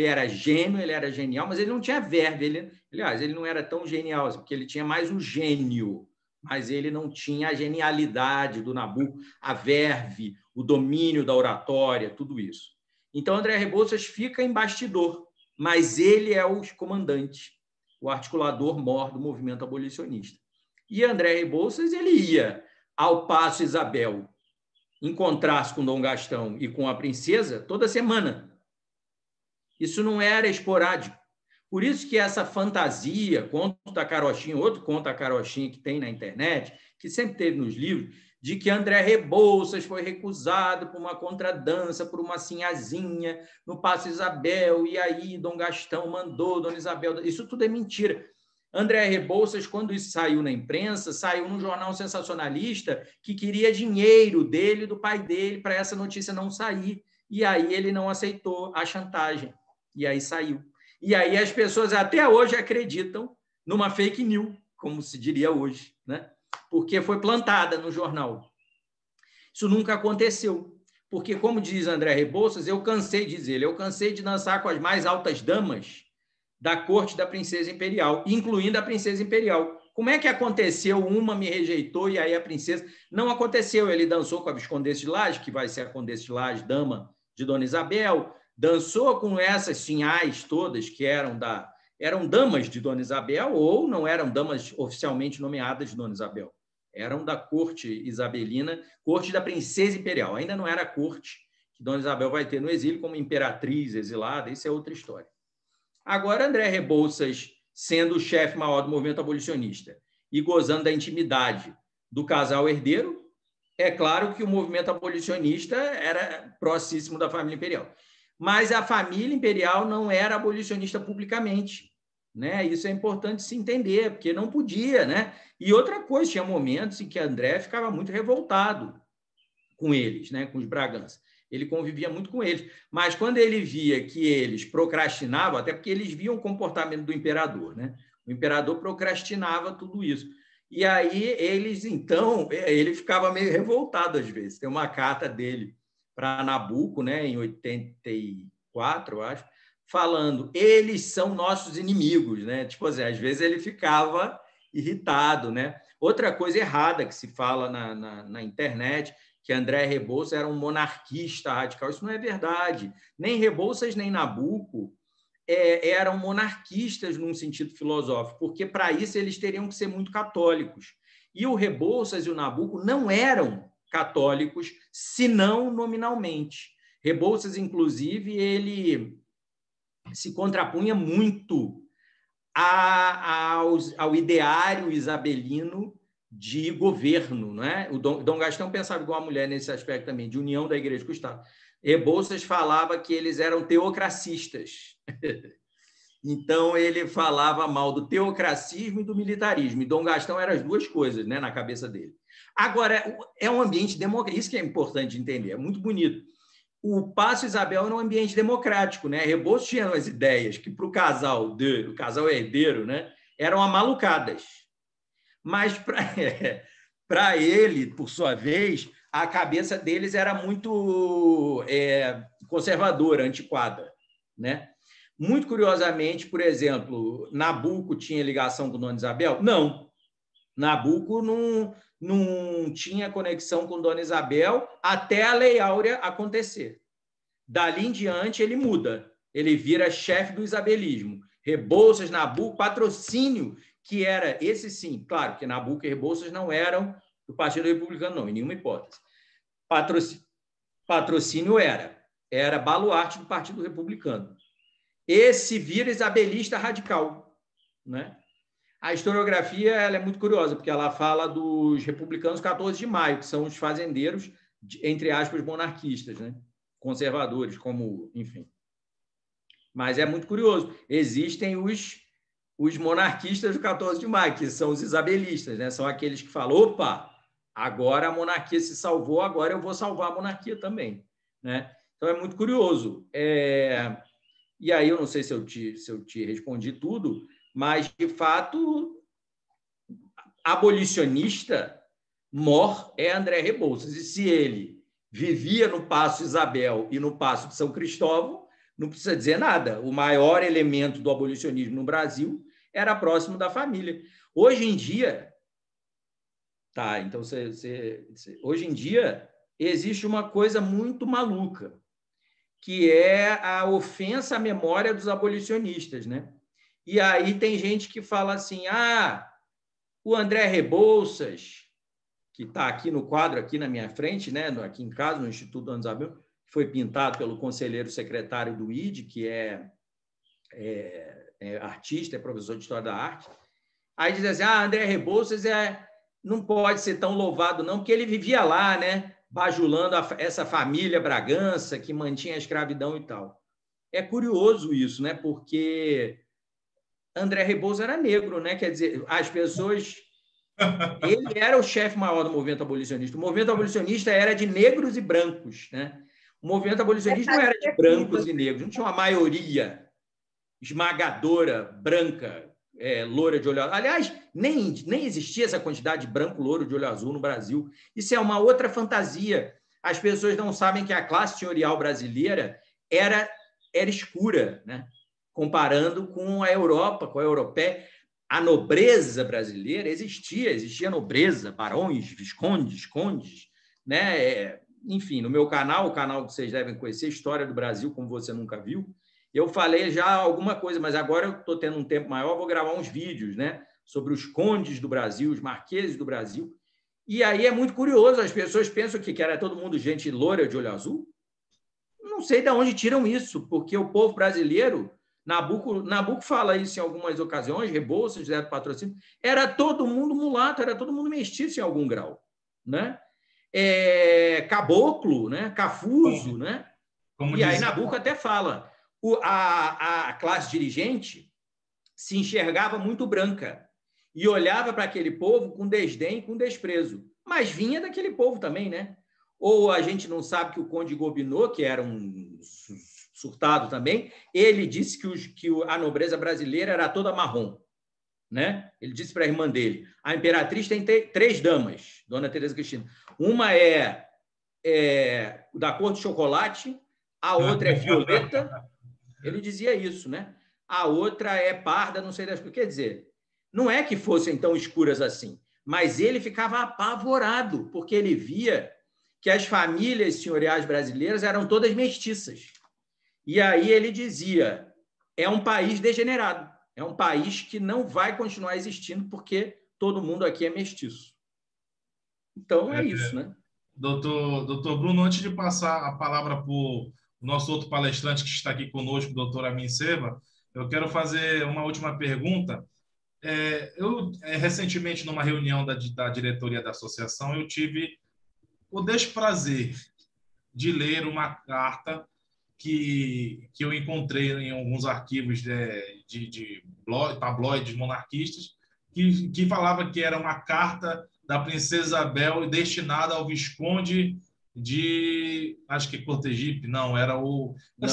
era gênio, ele era genial, mas ele não tinha verve. Aliás, ele não era tão genial, porque ele tinha mais o gênio, mas ele não tinha a genialidade do Nabucco, a verve, o domínio da oratória, tudo isso. Então, André Rebouças fica em bastidor, mas ele é o comandante, o articulador mor do movimento abolicionista. E André Rebouças, ele ia ao Paço Isabel encontrar-se com Dom Gastão e com a princesa toda semana. Isso não era esporádico. Por isso que essa fantasia, conto da carochinha, outro conto da carochinha que tem na internet, que sempre teve nos livros, de que André Rebouças foi recusado por uma contradança, por uma sinhazinha no Paço Isabel, e aí Dom Gastão mandou Dona Isabel... Isso tudo é mentira. André Rebouças, quando isso saiu na imprensa, saiu num jornal sensacionalista que queria dinheiro dele e do pai dele para essa notícia não sair. E aí ele não aceitou a chantagem. E aí saiu. E aí as pessoas até hoje acreditam numa fake news, como se diria hoje, né? Porque foi plantada no jornal. Isso nunca aconteceu. Porque, como diz André Rebouças, eu cansei de dançar com as mais altas damas da corte da princesa imperial, incluindo a princesa imperial. Como é que aconteceu? Uma me rejeitou e aí a princesa... Não aconteceu. Ele dançou com a Viscondessa de Lages, que vai ser a Condessa de Lages, dama de Dona Isabel, dançou com essas sinhais todas que eram damas de Dona Isabel ou não eram damas oficialmente nomeadas de Dona Isabel. Eram da corte isabelina, corte da princesa imperial. Ainda não era a corte que Dona Isabel vai ter no exílio como imperatriz exilada, isso é outra história. Agora, André Rebouças, sendo o chefe maior do movimento abolicionista e gozando da intimidade do casal herdeiro, é claro que o movimento abolicionista era próximo da família imperial. Mas a família imperial não era abolicionista publicamente, né? Isso é importante se entender, porque não podia, né? E outra coisa, tinha momentos em que André ficava muito revoltado com eles, né? Com os Bragança. Ele convivia muito com eles. Mas quando ele via que eles procrastinavam, até porque eles viam o comportamento do imperador, né? O imperador procrastinava tudo isso. E aí eles, então, ele ficava meio revoltado às vezes. Tem uma carta dele para Nabucco, né, em 84, eu acho, falando, eles são nossos inimigos, né? Tipo assim, às vezes ele ficava irritado, né? Outra coisa errada que se fala na internet, que André Rebouças era um monarquista radical. Isso não é verdade. Nem Rebouças, nem Nabucco eram monarquistas num sentido filosófico, porque para isso eles teriam que ser muito católicos. E o Rebouças e o Nabucco não eram católicos, senão nominalmente. Rebouças, inclusive, ele se contrapunha muito ao ideário isabelino de governo, né? O Dom Gastão pensava igual a mulher nesse aspecto também, de união da igreja com o Estado. Rebouças falava que eles eram teocracistas. Então, ele falava mal do teocracismo e do militarismo. E Dom Gastão era as duas coisas, né, na cabeça dele. Agora, é um ambiente democrático. Isso que é importante entender, é muito bonito. O Paço Isabel era um ambiente democrático, né? Rebouças tinha as ideias que, para o casal herdeiro, né, eram amalucadas. Mas, para ele, por sua vez, a cabeça deles era muito conservadora, antiquada, né? Muito curiosamente, por exemplo, Nabuco tinha ligação com Dona Isabel? Não. Nabuco não tinha conexão com Dona Isabel até a Lei Áurea acontecer. Dali em diante, ele muda. Ele vira chefe do isabelismo. Rebouças, Nabuco, Patrocínio, que era esse sim. Claro que Nabuco e Rebouças não eram do Partido Republicano, não, em nenhuma hipótese. Patrocínio era baluarte do Partido Republicano. Esse vira isabelista radical, né? A historiografia ela é muito curiosa, porque ela fala dos republicanos 14 de maio, que são os fazendeiros, entre aspas, monarquistas, né? Conservadores, como, enfim. Mas é muito curioso. Existem os monarquistas do 14 de maio, que são os isabelistas, né? São aqueles que falam, opa, agora a monarquia se salvou, agora eu vou salvar a monarquia também, né? Então, é muito curioso. E aí, eu não sei se eu te respondi tudo, mas, de fato, abolicionista mor é André Rebouças. E se ele vivia no Paço Isabel e no Paço de São Cristóvão, não precisa dizer nada. O maior elemento do abolicionismo no Brasil era próximo da família. Hoje em dia, então hoje em dia existe uma coisa muito maluca, que é a ofensa à memória dos abolicionistas, né? E aí tem gente que fala assim, o André Rebouças, que está aqui no quadro, aqui na minha frente, né? Aqui em casa, no Instituto Dona Isabel, foi pintado pelo conselheiro secretário do ID, que é artista, é professor de História da Arte. Aí diz assim, André Rebouças não pode ser tão louvado, não, porque ele vivia lá, né? Bajulando essa família Bragança que mantinha a escravidão e tal. É curioso isso, né? Porque André Rebouças era negro, né? Quer dizer, as pessoas... Ele era o chefe maior do movimento abolicionista. O movimento abolicionista era de negros e brancos, né? O movimento abolicionista não era de brancos e negros, não tinha uma maioria esmagadora, branca, loura de olho azul. Aliás, nem existia essa quantidade de branco, louro de olho azul no Brasil. Isso é uma outra fantasia. As pessoas não sabem que a classe senhorial brasileira era escura, né? Comparando com a Europa, com a europeia. A nobreza brasileira existia nobreza, barões, viscondes, condes, né? Enfim, no meu canal, o canal que vocês devem conhecer, História do Brasil, como você nunca viu, eu falei já alguma coisa, mas agora eu estou tendo um tempo maior, vou gravar uns vídeos, né, sobre os condes do Brasil, os marqueses do Brasil. E aí é muito curioso, as pessoas pensam que era todo mundo gente loira de olho azul. Não sei de onde tiram isso, porque o povo brasileiro, Nabuco fala isso em algumas ocasiões, Rebouças, José do Patrocínio, era todo mundo mulato, era todo mundo mestiço em algum grau, né? Caboclo, né? Cafuso, né? E aí Nabuco até fala, a classe dirigente se enxergava muito branca e olhava para aquele povo com desdém e com desprezo, mas vinha daquele povo também, né? Ou a gente não sabe que o Conde Gobineau, que era um surtado também, ele disse que a nobreza brasileira era toda marrom, né? Ele disse para a irmã dele, a imperatriz tem 3 damas, Dona Teresa Cristina. Uma é da cor de chocolate, a outra é violeta, ele dizia isso, né? A outra é parda, não sei das coisas. Quer dizer, não é que fossem tão escuras assim, mas ele ficava apavorado, porque ele via que as famílias senhoriais brasileiras eram todas mestiças. E aí ele dizia, é um país degenerado, é um país que não vai continuar existindo porque todo mundo aqui é mestiço. Então, é isso, né? Doutor Bruno, antes de passar a palavra para o nosso outro palestrante que está aqui conosco, o doutor Amin Seba, eu quero fazer uma última pergunta, Recentemente, numa reunião da diretoria da associação, eu tive o desprazer de ler uma carta que eu encontrei em alguns arquivos de tabloides monarquistas, que falava que era uma carta da princesa Isabel destinada ao Visconde de... Acho que Cortegipe, não, era o... Não,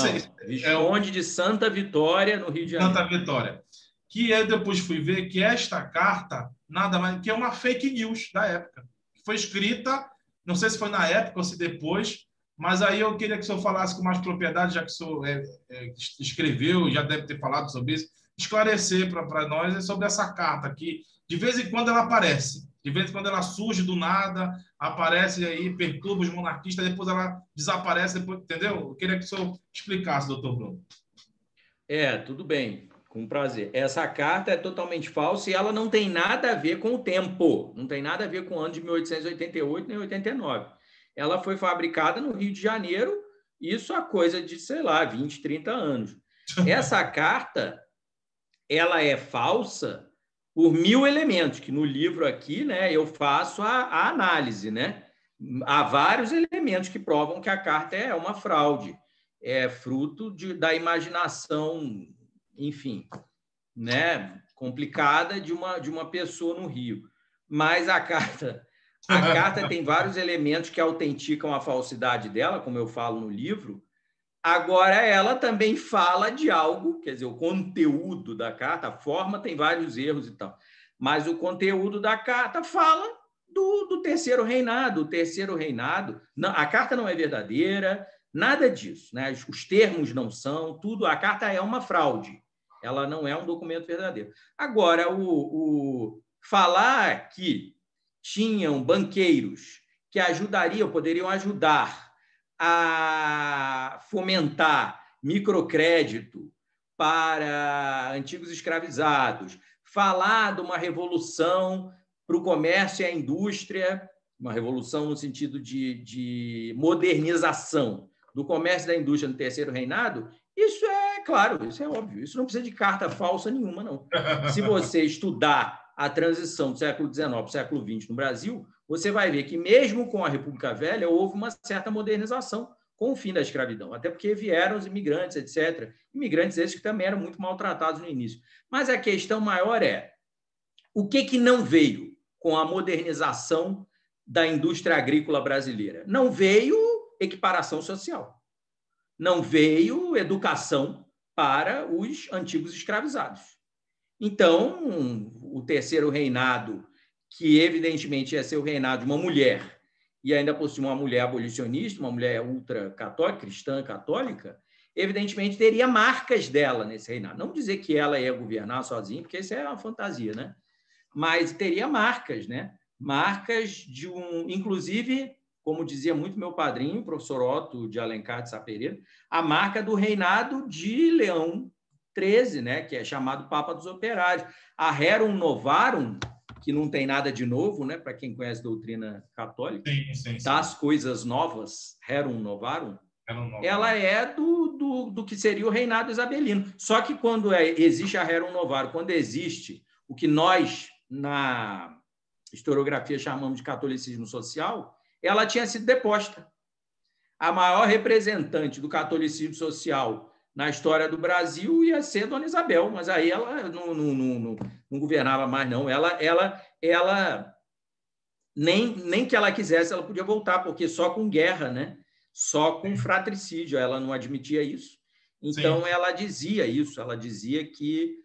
Visconde de Santa Vitória, no Rio de Janeiro. Santa Vitória. Que eu depois fui ver que esta carta, nada mais que é uma fake news da época. Foi escrita, não sei se foi na época ou se depois, mas aí eu queria que o senhor falasse com mais propriedade, já que o senhor escreveu, já deve ter falado sobre isso, esclarecer para nós sobre essa carta, que de vez em quando ela aparece, de vez em quando ela surge do nada, aparece aí, perturba os monarquistas, depois ela desaparece, depois, entendeu? Eu queria que o senhor explicasse, doutor Bruno. Tudo bem, com prazer. Essa carta é totalmente falsa e ela não tem nada a ver com o tempo, não tem nada a ver com o ano de 1888 nem 89. Ela foi fabricada no Rio de Janeiro, isso há coisa de, sei lá, 20, 30 anos. Essa carta, ela é falsa por 1000 elementos, que no livro aqui, né, eu faço a análise, né? Há vários elementos que provam que a carta é uma fraude, é fruto da imaginação, enfim, né, complicada de uma pessoa no Rio. Mas a carta tem vários elementos que autenticam a falsidade dela, como eu falo no livro. Agora, ela também fala de algo, quer dizer, o conteúdo da carta, a forma tem vários erros e tal, mas o conteúdo da carta fala do terceiro reinado. O terceiro reinado, não, a carta não é verdadeira, nada disso, né? Os termos não são, tudo, a carta é uma fraude, ela não é um documento verdadeiro. Agora, falar que tinham banqueiros que poderiam ajudar a fomentar microcrédito para antigos escravizados, falar de uma revolução para o comércio e a indústria, uma revolução no sentido de modernização do comércio e da indústria no terceiro reinado, isso é claro, isso é óbvio, isso não precisa de carta falsa nenhuma, não. Se você estudar a transição do século XIX para o século XX no Brasil, você vai ver que, mesmo com a República Velha, houve uma certa modernização com o fim da escravidão, até porque vieram os imigrantes, etc. Imigrantes esses que também eram muito maltratados no início. Mas a questão maior é o que não veio com a modernização da indústria agrícola brasileira? Não veio equiparação social, não veio educação para os antigos escravizados. Então, o terceiro reinado, que evidentemente ia ser o reinado de uma mulher, e ainda por cima uma mulher abolicionista, uma mulher ultra-católica, cristã católica, evidentemente teria marcas dela nesse reinado. Não dizer que ela ia governar sozinha, porque isso é uma fantasia, né? Mas teria marcas, né? Marcas de inclusive, como dizia muito meu padrinho, o professor Otto de Alencar de Sá Pereira, a marca do reinado de Leão XIII, né? Que é chamado Papa dos Operários. A Rerum Novarum, que não tem nada de novo, né? Para quem conhece a doutrina católica, sim. das coisas novas, Rerum Novarum, ela é do que seria o reinado isabelino. Só que quando existe a Rerum Novarum, quando existe o que nós, na historiografia, chamamos de catolicismo social, ela tinha sido deposta. A maior representante do catolicismo social na história do Brasil ia ser Dona Isabel, mas aí ela não governava mais, não. Ela nem que ela quisesse, ela podia voltar, porque só com guerra, né? Só com fratricídio, ela não admitia isso. Então, sim, ela dizia isso, ela dizia que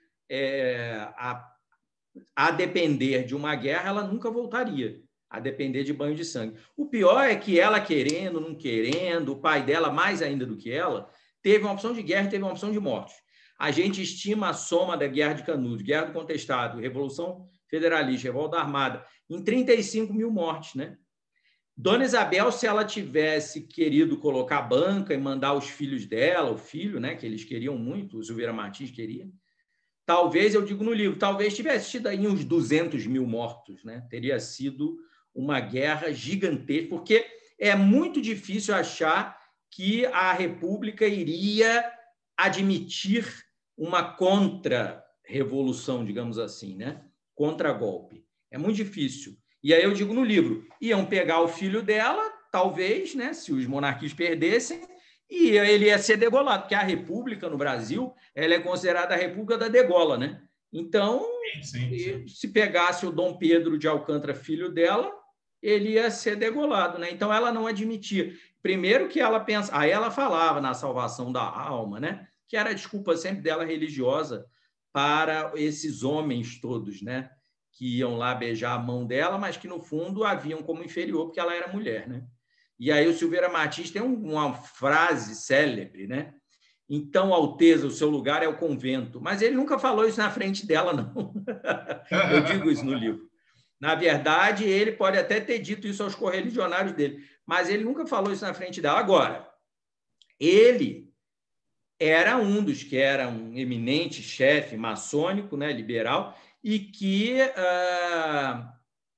a depender de uma guerra, ela nunca voltaria, a depender de banho de sangue. O pior é que ela, querendo, não querendo, o pai dela, mais ainda do que ela, teve uma opção de guerra e teve uma opção de morte. A gente estima a soma da Guerra de Canudos, Guerra do Contestado, Revolução Federalista, Revolta Armada, em 35 mil mortes, né? Dona Isabel, se ela tivesse querido colocar banca e mandar os filhos dela, o filho, né, que eles queriam muito, o Silveira Martins queria, talvez, eu digo no livro, talvez tivesse tido aí uns 200 mil mortos, né? Teria sido uma guerra gigantesca, porque é muito difícil achar que a República iria admitir uma revolução, digamos assim, né? Contra-golpe. É muito difícil. E aí eu digo no livro, iam pegar o filho dela, talvez, né, se os monarquistas perdessem, e ele ia ser degolado, porque a República no Brasil ela é considerada a República da degola, né? Então, sim. se pegasse o Dom Pedro de Alcântara, filho dela, ele ia ser degolado, né? Então ela não admitia. Primeiro que ela pensa, aí ela falava na salvação da alma, né? Que era a desculpa sempre dela religiosa para esses homens todos, né? Que iam lá beijar a mão dela, mas que no fundo a viam como inferior porque ela era mulher, né? E aí o Silveira Martins tem uma frase célebre, né? Então, Alteza, o seu lugar é o convento. Mas ele nunca falou isso na frente dela, não. Eu digo isso no livro. Na verdade, ele pode até ter dito isso aos correligionários dele, mas ele nunca falou isso na frente dela. Agora, ele era um dos que era um eminente chefe maçônico, né, liberal, e que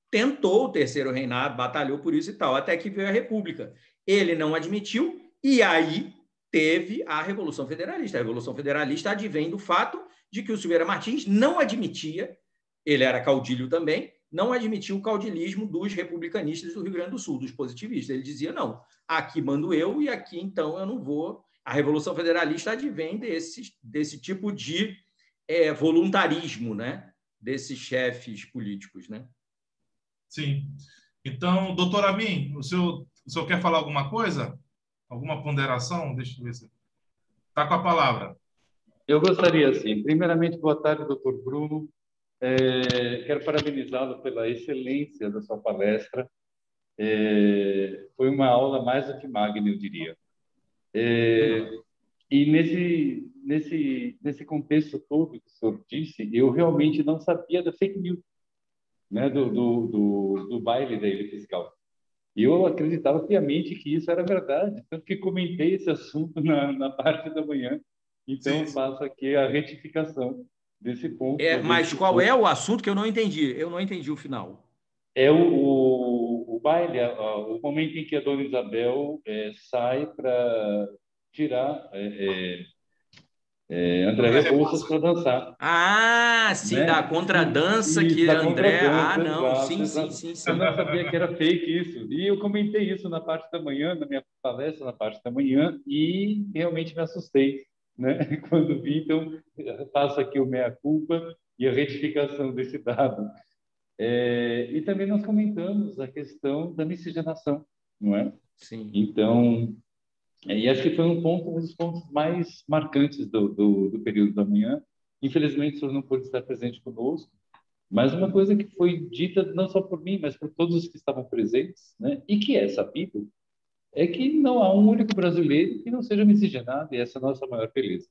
tentou o terceiro reinado, batalhou por isso e tal, até que veio a República. Ele não admitiu, e aí teve a Revolução Federalista. A Revolução Federalista advém do fato de que o Silveira Martins não admitia, ele era caudilho também, não admitia o caudilismo dos republicanistas do Rio Grande do Sul, dos positivistas. Ele dizia, não, aqui mando eu e aqui, então, eu não vou. A Revolução Federalista advém desse tipo de voluntarismo, né? Desses chefes políticos, né? Sim. Então, doutor Amin, o senhor quer falar alguma coisa? Alguma ponderação? Deixa eu ver se... Está com a palavra. Eu gostaria, sim. Primeiramente, boa tarde, doutor Bruno. Quero parabenizá-lo pela excelência da sua palestra. Foi uma aula mais do que magna, eu diria. E nesse contexto todo que o senhor disse, eu realmente não sabia da fake news, né, do baile da ilha fiscal. E eu acreditava piamente que isso era verdade, tanto que comentei esse assunto na parte da manhã. Então, faço aqui a retificação desse ponto. Mas qual é o assunto que eu não entendi? Eu não entendi o final. É o baile, o momento em que a Dona Isabel sai para tirar André Rebouças para dançar. Ah, sim, né? Da contradança que da André... contradança, não, exato, sim. Eu não sabia que era fake isso. E eu comentei isso na parte da manhã, na minha palestra na parte da manhã, e realmente me assustei, né? Quando vi, então, faço aqui o meia-culpa e a retificação desse dado. E também nós comentamos a questão da miscigenação, não é? Sim. Então, e acho que foi um dos pontos mais marcantes do período da manhã. Infelizmente, o senhor não pôde estar presente conosco, mas uma coisa que foi dita não só por mim, mas por todos os que estavam presentes, né? E que é sabido, é que não há um único brasileiro que não seja miscigenado, e essa é a nossa maior beleza,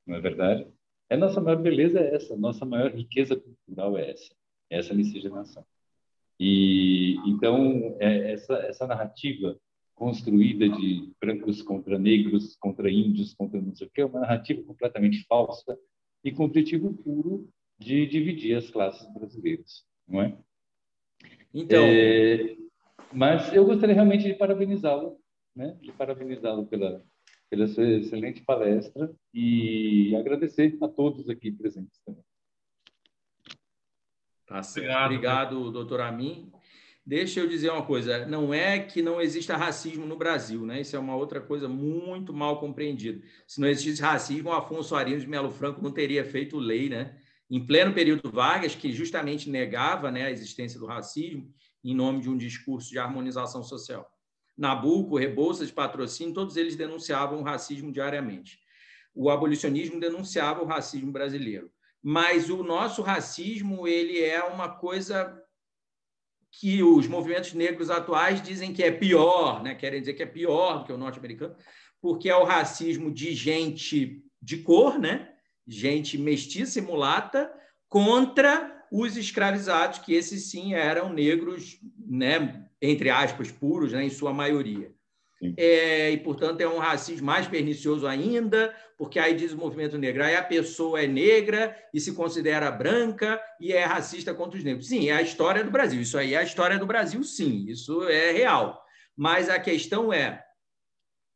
não é verdade? A nossa maior beleza é essa, a nossa maior riqueza cultural é essa miscigenação. E então essa narrativa construída de brancos contra negros, contra índios, contra não sei o que, é uma narrativa completamente falsa e com o objetivo puro de dividir as classes brasileiras, não é? Então, mas eu gostaria realmente de parabenizá-lo, né? De parabenizá-lo pela sua excelente palestra e agradecer a todos aqui presentes também. Tá certo. Obrigado, doutor Amin. Deixa eu dizer uma coisa, não é que não exista racismo no Brasil, né? Isso é uma outra coisa muito mal compreendida. Se não existisse racismo, o Afonso Arinos de Melo Franco não teria feito lei, né? Em pleno período Vargas, que justamente negava, né, a existência do racismo em nome de um discurso de harmonização social. Nabuco, Rebouças, Patrocínio, todos eles denunciavam o racismo diariamente. O abolicionismo denunciava o racismo brasileiro. Mas o nosso racismo, ele é uma coisa que os movimentos negros atuais dizem que é pior, né? Querem dizer que é pior do que o norte-americano, porque é o racismo de gente de cor, né? Gente mestiça e mulata, contra os escravizados, que esses sim eram negros, né? Entre aspas, puros, né? Em sua maioria. E, portanto, é um racismo mais pernicioso ainda, porque aí diz o movimento negro, aí a pessoa é negra e se considera branca e é racista contra os negros. Sim, é a história do Brasil. Isso aí é a história do Brasil, sim. Isso é real. Mas a questão é,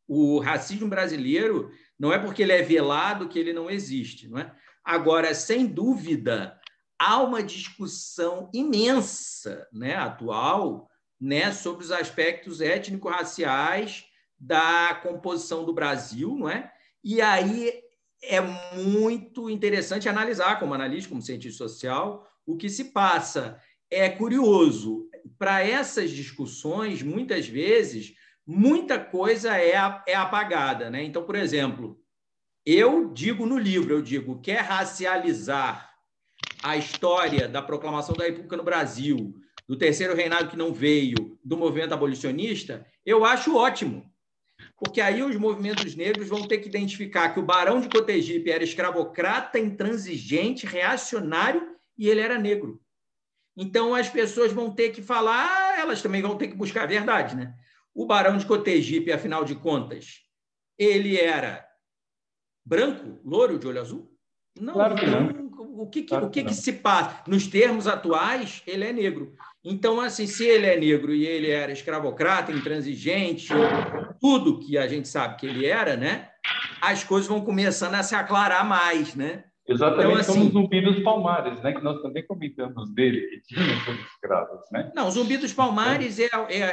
o racismo brasileiro não é porque ele é velado que ele não existe, não é? Agora, sem dúvida, há uma discussão imensa, né, atual, né, sobre os aspectos étnico-raciais da composição do Brasil, não é? E aí é muito interessante analisar, como analista, como cientista social, o que se passa. É curioso, para essas discussões, muitas vezes, muita coisa é apagada, né? Então, por exemplo, eu digo no livro, quer racializar a história da proclamação da República no Brasil, do Terceiro Reinado que não veio, do movimento abolicionista, eu acho ótimo. Porque aí os movimentos negros vão ter que identificar que o Barão de Cotegipe era escravocrata, intransigente, reacionário e ele era negro. Então, as pessoas vão ter que falar, elas também vão ter que buscar a verdade, né? O Barão de Cotegipe, afinal de contas, ele era branco, loiro, de olho azul? Não, claro que então, não. O que se passa? Nos termos atuais, ele é negro. Então, assim, se ele é negro e ele era escravocrata, intransigente, tudo que a gente sabe que ele era, né? As coisas vão começando a se aclarar mais, né? Exatamente, então, como assim, o Zumbi dos Palmares, né? Que nós também comentamos dele, que tinha seus escravos, né? Não, Zumbi dos Palmares,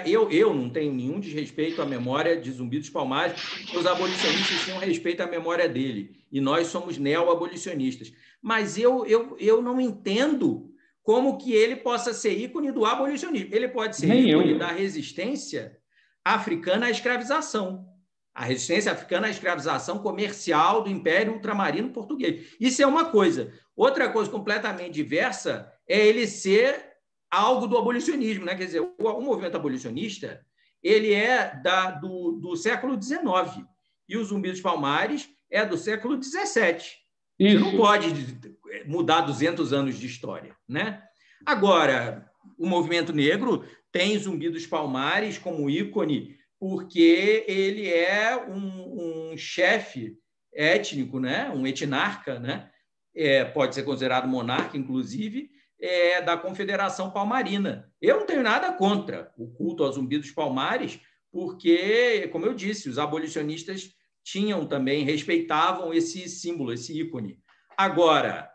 eu não tenho nenhum desrespeito à memória de Zumbi dos Palmares, os abolicionistas tinham respeito à memória dele, e nós somos neo-abolicionistas. Mas eu não entendo como que ele possa ser ícone do abolicionismo. Ele pode ser ícone da resistência africana à escravização. A resistência africana à escravização comercial do Império Ultramarino Português. Isso é uma coisa. Outra coisa completamente diversa é ele ser algo do abolicionismo, né? Quer dizer, o movimento abolicionista ele é do século XIX e o Zumbi dos Palmares é do século XVII. Você não pode mudar 200 anos de história, né? Agora, o movimento negro tem Zumbi dos Palmares como ícone porque ele é um chefe étnico, né? Um etnarca, né? Pode ser considerado monarca, inclusive, da Confederação Palmarina. Eu não tenho nada contra o culto ao Zumbi dos Palmares, porque, como eu disse, os abolicionistas tinham também, respeitavam esse símbolo, esse ícone. Agora,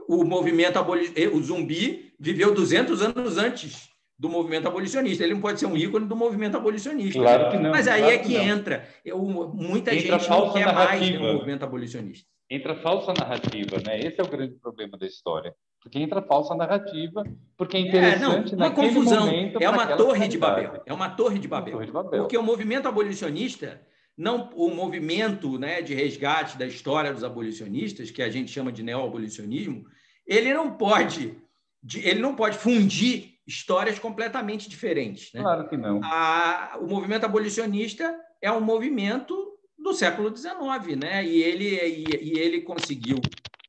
o Zumbi viveu 200 anos antes do movimento abolicionista. Ele não pode ser um ícone do movimento abolicionista. Claro que não. Mas aí claro que entra. Muita gente não quer mais no movimento abolicionista. Entra falsa narrativa, né? Esse é o grande problema da história. Porque entra falsa narrativa, porque é interessante uma naquele confusão. momento. É uma torre de Babel. É uma torre de Babel. Porque o movimento abolicionista, o movimento, né, de resgate da história dos abolicionistas, que a gente chama de neo-abolicionismo, ele não pode fundir histórias completamente diferentes, né? Claro que não. O movimento abolicionista é um movimento do século XIX, né? E ele conseguiu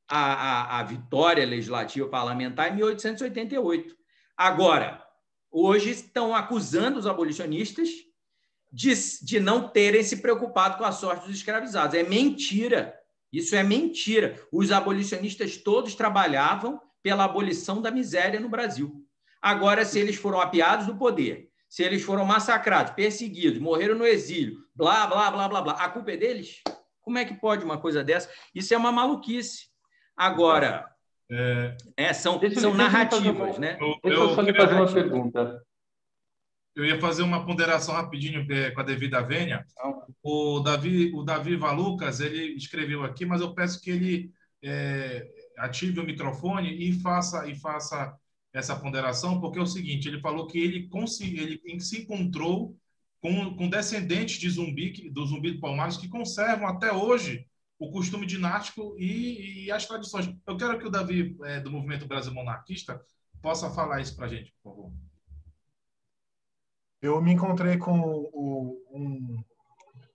a vitória legislativa parlamentar em 1888. Agora, hoje estão acusando os abolicionistas de não terem se preocupado com a sorte dos escravizados. É mentira. Isso é mentira. Os abolicionistas todos trabalhavam pela abolição da miséria no Brasil. Agora, se eles foram apiados do poder, se eles foram massacrados, perseguidos, morreram no exílio, blá, blá, blá, blá, blá, a culpa é deles? Como é que pode uma coisa dessa? Isso é uma maluquice. Agora, são narrativas, né? Deixa eu só lhe fazer uma pergunta. Eu ia fazer uma ponderação rapidinho com a devida vênia. O Davi Valucas, ele escreveu aqui, mas eu peço que ele ative o microfone e faça essa ponderação, porque é o seguinte, ele falou que ele se encontrou com descendentes do Zumbi do Palmares que conservam até hoje o costume dinástico e as tradições. Eu quero que o Davi, do Movimento Brasil Monarquista, possa falar isso para a gente, por favor. Eu me encontrei com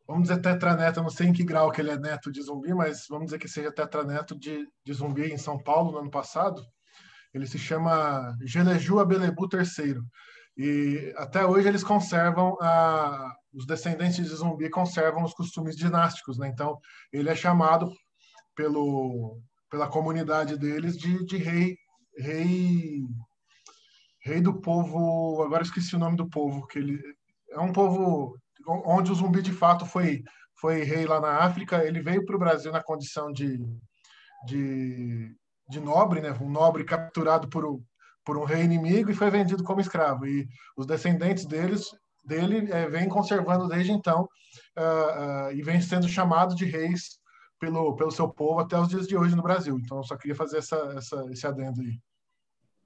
vamos dizer, tetraneto, eu não sei em que grau que ele é neto de Zumbi, mas vamos dizer que seja tetraneto de Zumbi em São Paulo no ano passado. Ele se chama Geleju Abelebu III. E até hoje eles conservam, os descendentes de Zumbi conservam os costumes dinásticos, né? Então, ele é chamado pela comunidade deles de rei do povo, agora esqueci o nome do povo, que ele é um povo onde o Zumbi de fato foi rei lá na África. Ele veio para o Brasil na condição de de nobre, né? Um nobre capturado por um rei inimigo e foi vendido como escravo. E os descendentes dele vêm conservando desde então e vêm sendo chamados de reis pelo seu povo até os dias de hoje no Brasil. Então, eu só queria fazer esse adendo aí.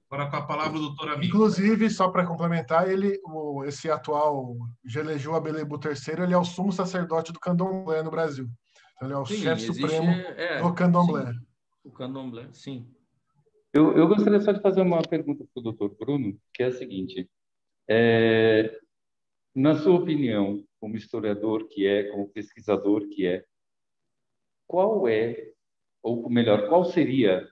Agora com a palavra o doutor Amir. Inclusive, só para complementar, esse atual Jeleju Abelebu III, ele é o sumo sacerdote do candomblé no Brasil. Então, ele é o chefe supremo do candomblé. Sim, o candomblé, sim. Eu gostaria só de fazer uma pergunta para o doutor Bruno, que é a seguinte. Na sua opinião, como historiador que é, como pesquisador que é, qual seria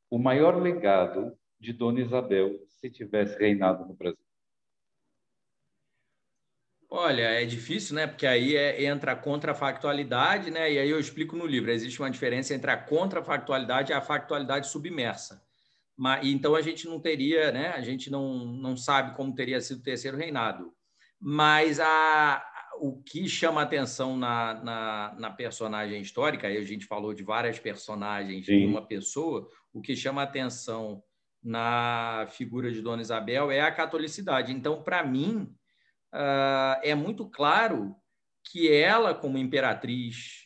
o maior legado de Dona Isabel se tivesse reinado no Brasil? Olha, é difícil, né? Porque aí entra a contrafactualidade, né? E aí eu explico no livro. Existe uma diferença entre a contrafactualidade e a factualidade submersa. Então a gente não teria, né? A gente não sabe como teria sido o terceiro reinado. Mas o que chama atenção na personagem histórica, aí a gente falou de várias personagens de uma pessoa, o que chama atenção na figura de Dona Isabel é a catolicidade. Então, para mim, é muito claro que ela, como imperatriz,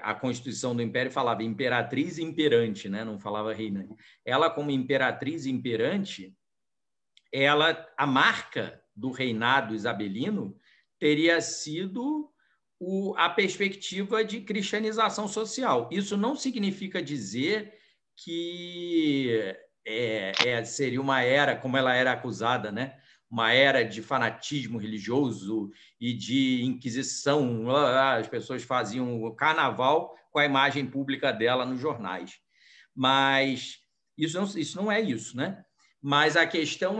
a Constituição do Império falava imperatriz e imperante, né? Não falava reina. Ela, como imperatriz e imperante, a marca do reinado isabelino teria sido a perspectiva de cristianização social. Isso não significa dizer que seria uma era, como ela era acusada, né? Uma era de fanatismo religioso e de inquisição. As pessoas faziam o carnaval com a imagem pública dela nos jornais. Mas isso não é isso, né? Mas a questão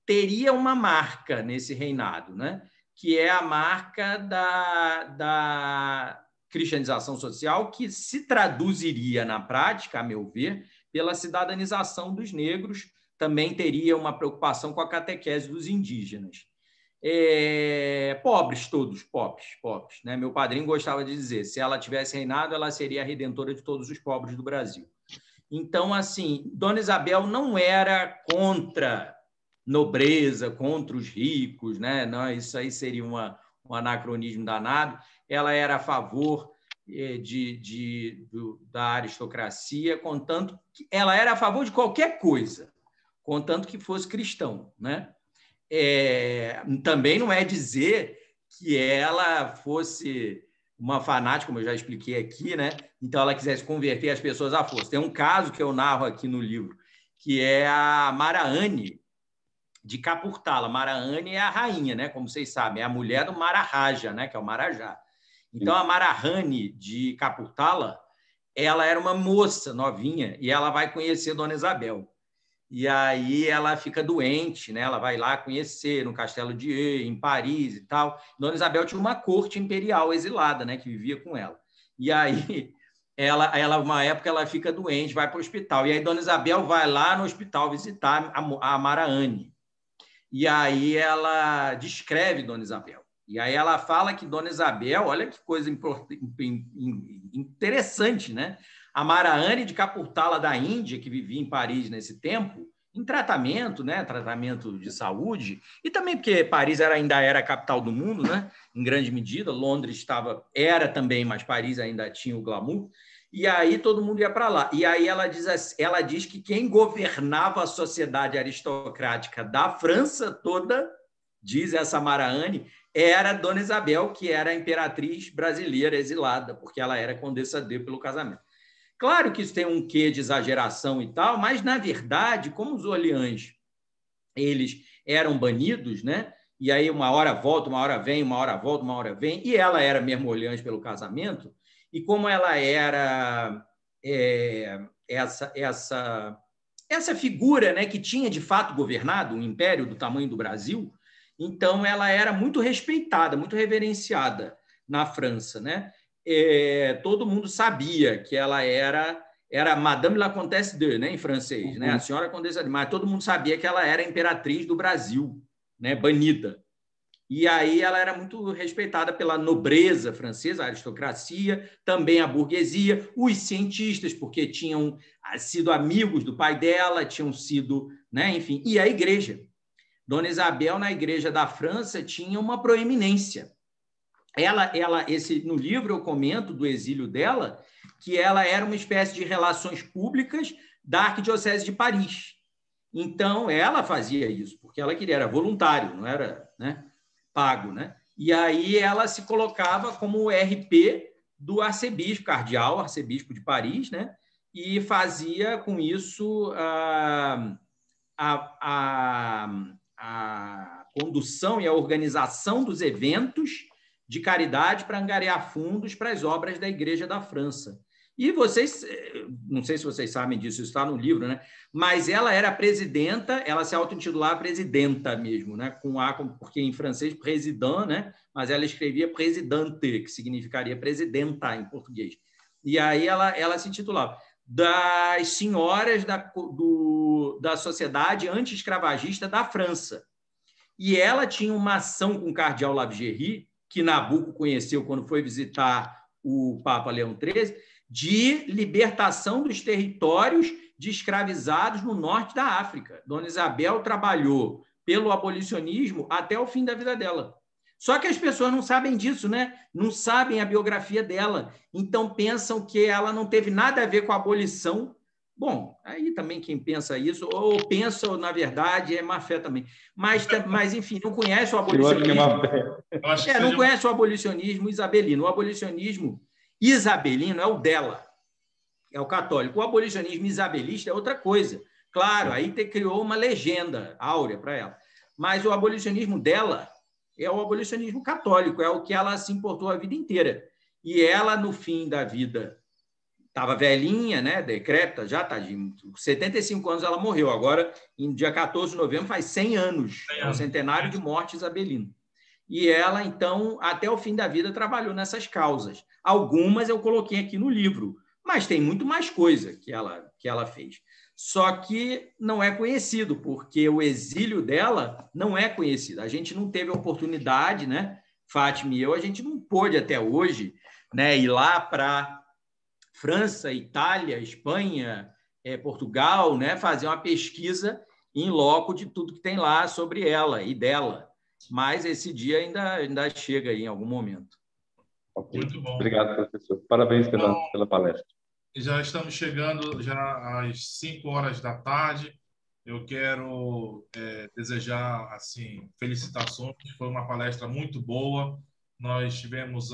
teria uma marca nesse reinado, né? Que é a marca da cristianização social, que se traduziria na prática, a meu ver, pela cidadanização dos negros. Também teria uma preocupação com a catequese dos indígenas. Pobres, todos pobres, né? Meu padrinho gostava de dizer, se ela tivesse reinado, ela seria a redentora de todos os pobres do Brasil. Então, assim, Dona Isabel não era contra nobreza, contra os ricos, né? Não, isso aí seria um anacronismo danado. Ela era a favor da aristocracia, contanto que ela era a favor de qualquer coisa, contanto que fosse cristão, né? Também não é dizer que ela fosse uma fanática, como eu já expliquei aqui, né? Então ela quisesse converter as pessoas à força. Tem um caso que eu narro aqui no livro, que é a Maraane de Capurtala. Maraane é a rainha, né? Como vocês sabem, é a mulher do Maharaja, né? Que é o Marajá. Então a Maraane de Capurtala, ela era uma moça novinha e ela vai conhecer Dona Isabel. E aí ela fica doente, né? Ela vai lá conhecer no Castelo de Eu, em Paris e tal. Dona Isabel tinha uma corte imperial exilada, né? Que vivia com ela. E aí uma época ela fica doente, vai para o hospital. E aí Dona Isabel vai lá no hospital visitar a Maraane. E aí ela descreve Dona Isabel. E aí ela fala que Dona Isabel, olha que coisa interessante, né? A Maraane de Capurtala da Índia, que vivia em Paris nesse tempo, em tratamento, né? Tratamento de saúde, e também porque Paris ainda era a capital do mundo, né? Em grande medida, Londres era também, mas Paris ainda tinha o glamour, e aí todo mundo ia para lá. E aí ela diz que quem governava a sociedade aristocrática da França toda, diz essa Maraane, era Dona Isabel, que era a imperatriz brasileira exilada, porque ela era condessa D pelo casamento. Claro que isso tem um quê de exageração e tal, mas, na verdade, como os Orleans eles eram banidos, né? E aí uma hora volta, uma hora vem, uma hora volta, uma hora vem, e ela era mesmo Orleans pelo casamento, e como ela era essa figura, né, que tinha, de fato, governado um império do tamanho do Brasil, então ela era muito respeitada, muito reverenciada na França, né? Todo mundo sabia que ela era Madame la Comtesse de, né, em francês, né? A senhora Condessa de, mas todo mundo sabia que ela era a imperatriz do Brasil, né, banida. E aí ela era muito respeitada pela nobreza francesa, a aristocracia, também a burguesia, os cientistas, porque tinham sido amigos do pai dela, tinham sido, né, enfim, e a igreja. Dona Isabel, na igreja da França, tinha uma proeminência. No livro eu comento do exílio dela, que ela era uma espécie de relações públicas da Arquidiocese de Paris. Então, ela fazia isso, porque ela queria, era voluntário, não era, né, pago, né? E aí ela se colocava como RP do arcebispo, cardeal, arcebispo de Paris, né? E fazia com isso a condução e a organização dos eventos de caridade para angariar fundos para as obras da Igreja da França. E vocês, não sei se vocês sabem disso, isso está no livro, né? Mas ela era presidenta, ela se auto-intitulava presidenta mesmo, né? Porque em francês, président, né? Mas ela escrevia presidente, que significaria presidenta em português. E aí ela se intitulava das senhoras da Sociedade Anti-Escravagista da França. E ela tinha uma ação com o cardeal Lavigerie, que Nabuco conheceu quando foi visitar o Papa Leão XIII, de libertação dos territórios de escravizados no norte da África. Dona Isabel trabalhou pelo abolicionismo até o fim da vida dela. Só que as pessoas não sabem disso, né? Não sabem a biografia dela, então pensam que ela não teve nada a ver com a abolição. Bom, aí também quem pensa isso, ou pensa, na verdade, é má fé também. Mas enfim, não conhece o abolicionismo. Não conhece o abolicionismo isabelino. O abolicionismo isabelino é o dela, é o católico. O abolicionismo isabelista é outra coisa. Claro, aí criou uma legenda áurea para ela. Mas o abolicionismo dela é o abolicionismo católico, é o que ela se importou a vida inteira. E ela, no fim da vida, estava velhinha, né, decrépita, já está de 75 anos ela morreu. Agora, em dia 14 de novembro, faz 100 anos, é o centenário de morte isabelino. E ela, então, até o fim da vida, trabalhou nessas causas. Algumas eu coloquei aqui no livro, mas tem muito mais coisa que ela fez. Só que não é conhecido, porque o exílio dela não é conhecido. A gente não teve oportunidade, né? Fátima e eu, a gente não pôde até hoje, né, ir lá para França, Itália, Espanha, Portugal, né, fazer uma pesquisa em loco de tudo que tem lá sobre ela e dela. Mas esse dia ainda chega aí em algum momento. Okay. Muito bom. Obrigado, professor. Parabéns pela palestra. Já estamos chegando já às 5 horas da tarde. Eu quero desejar assim felicitações. Foi uma palestra muito boa. Nós tivemos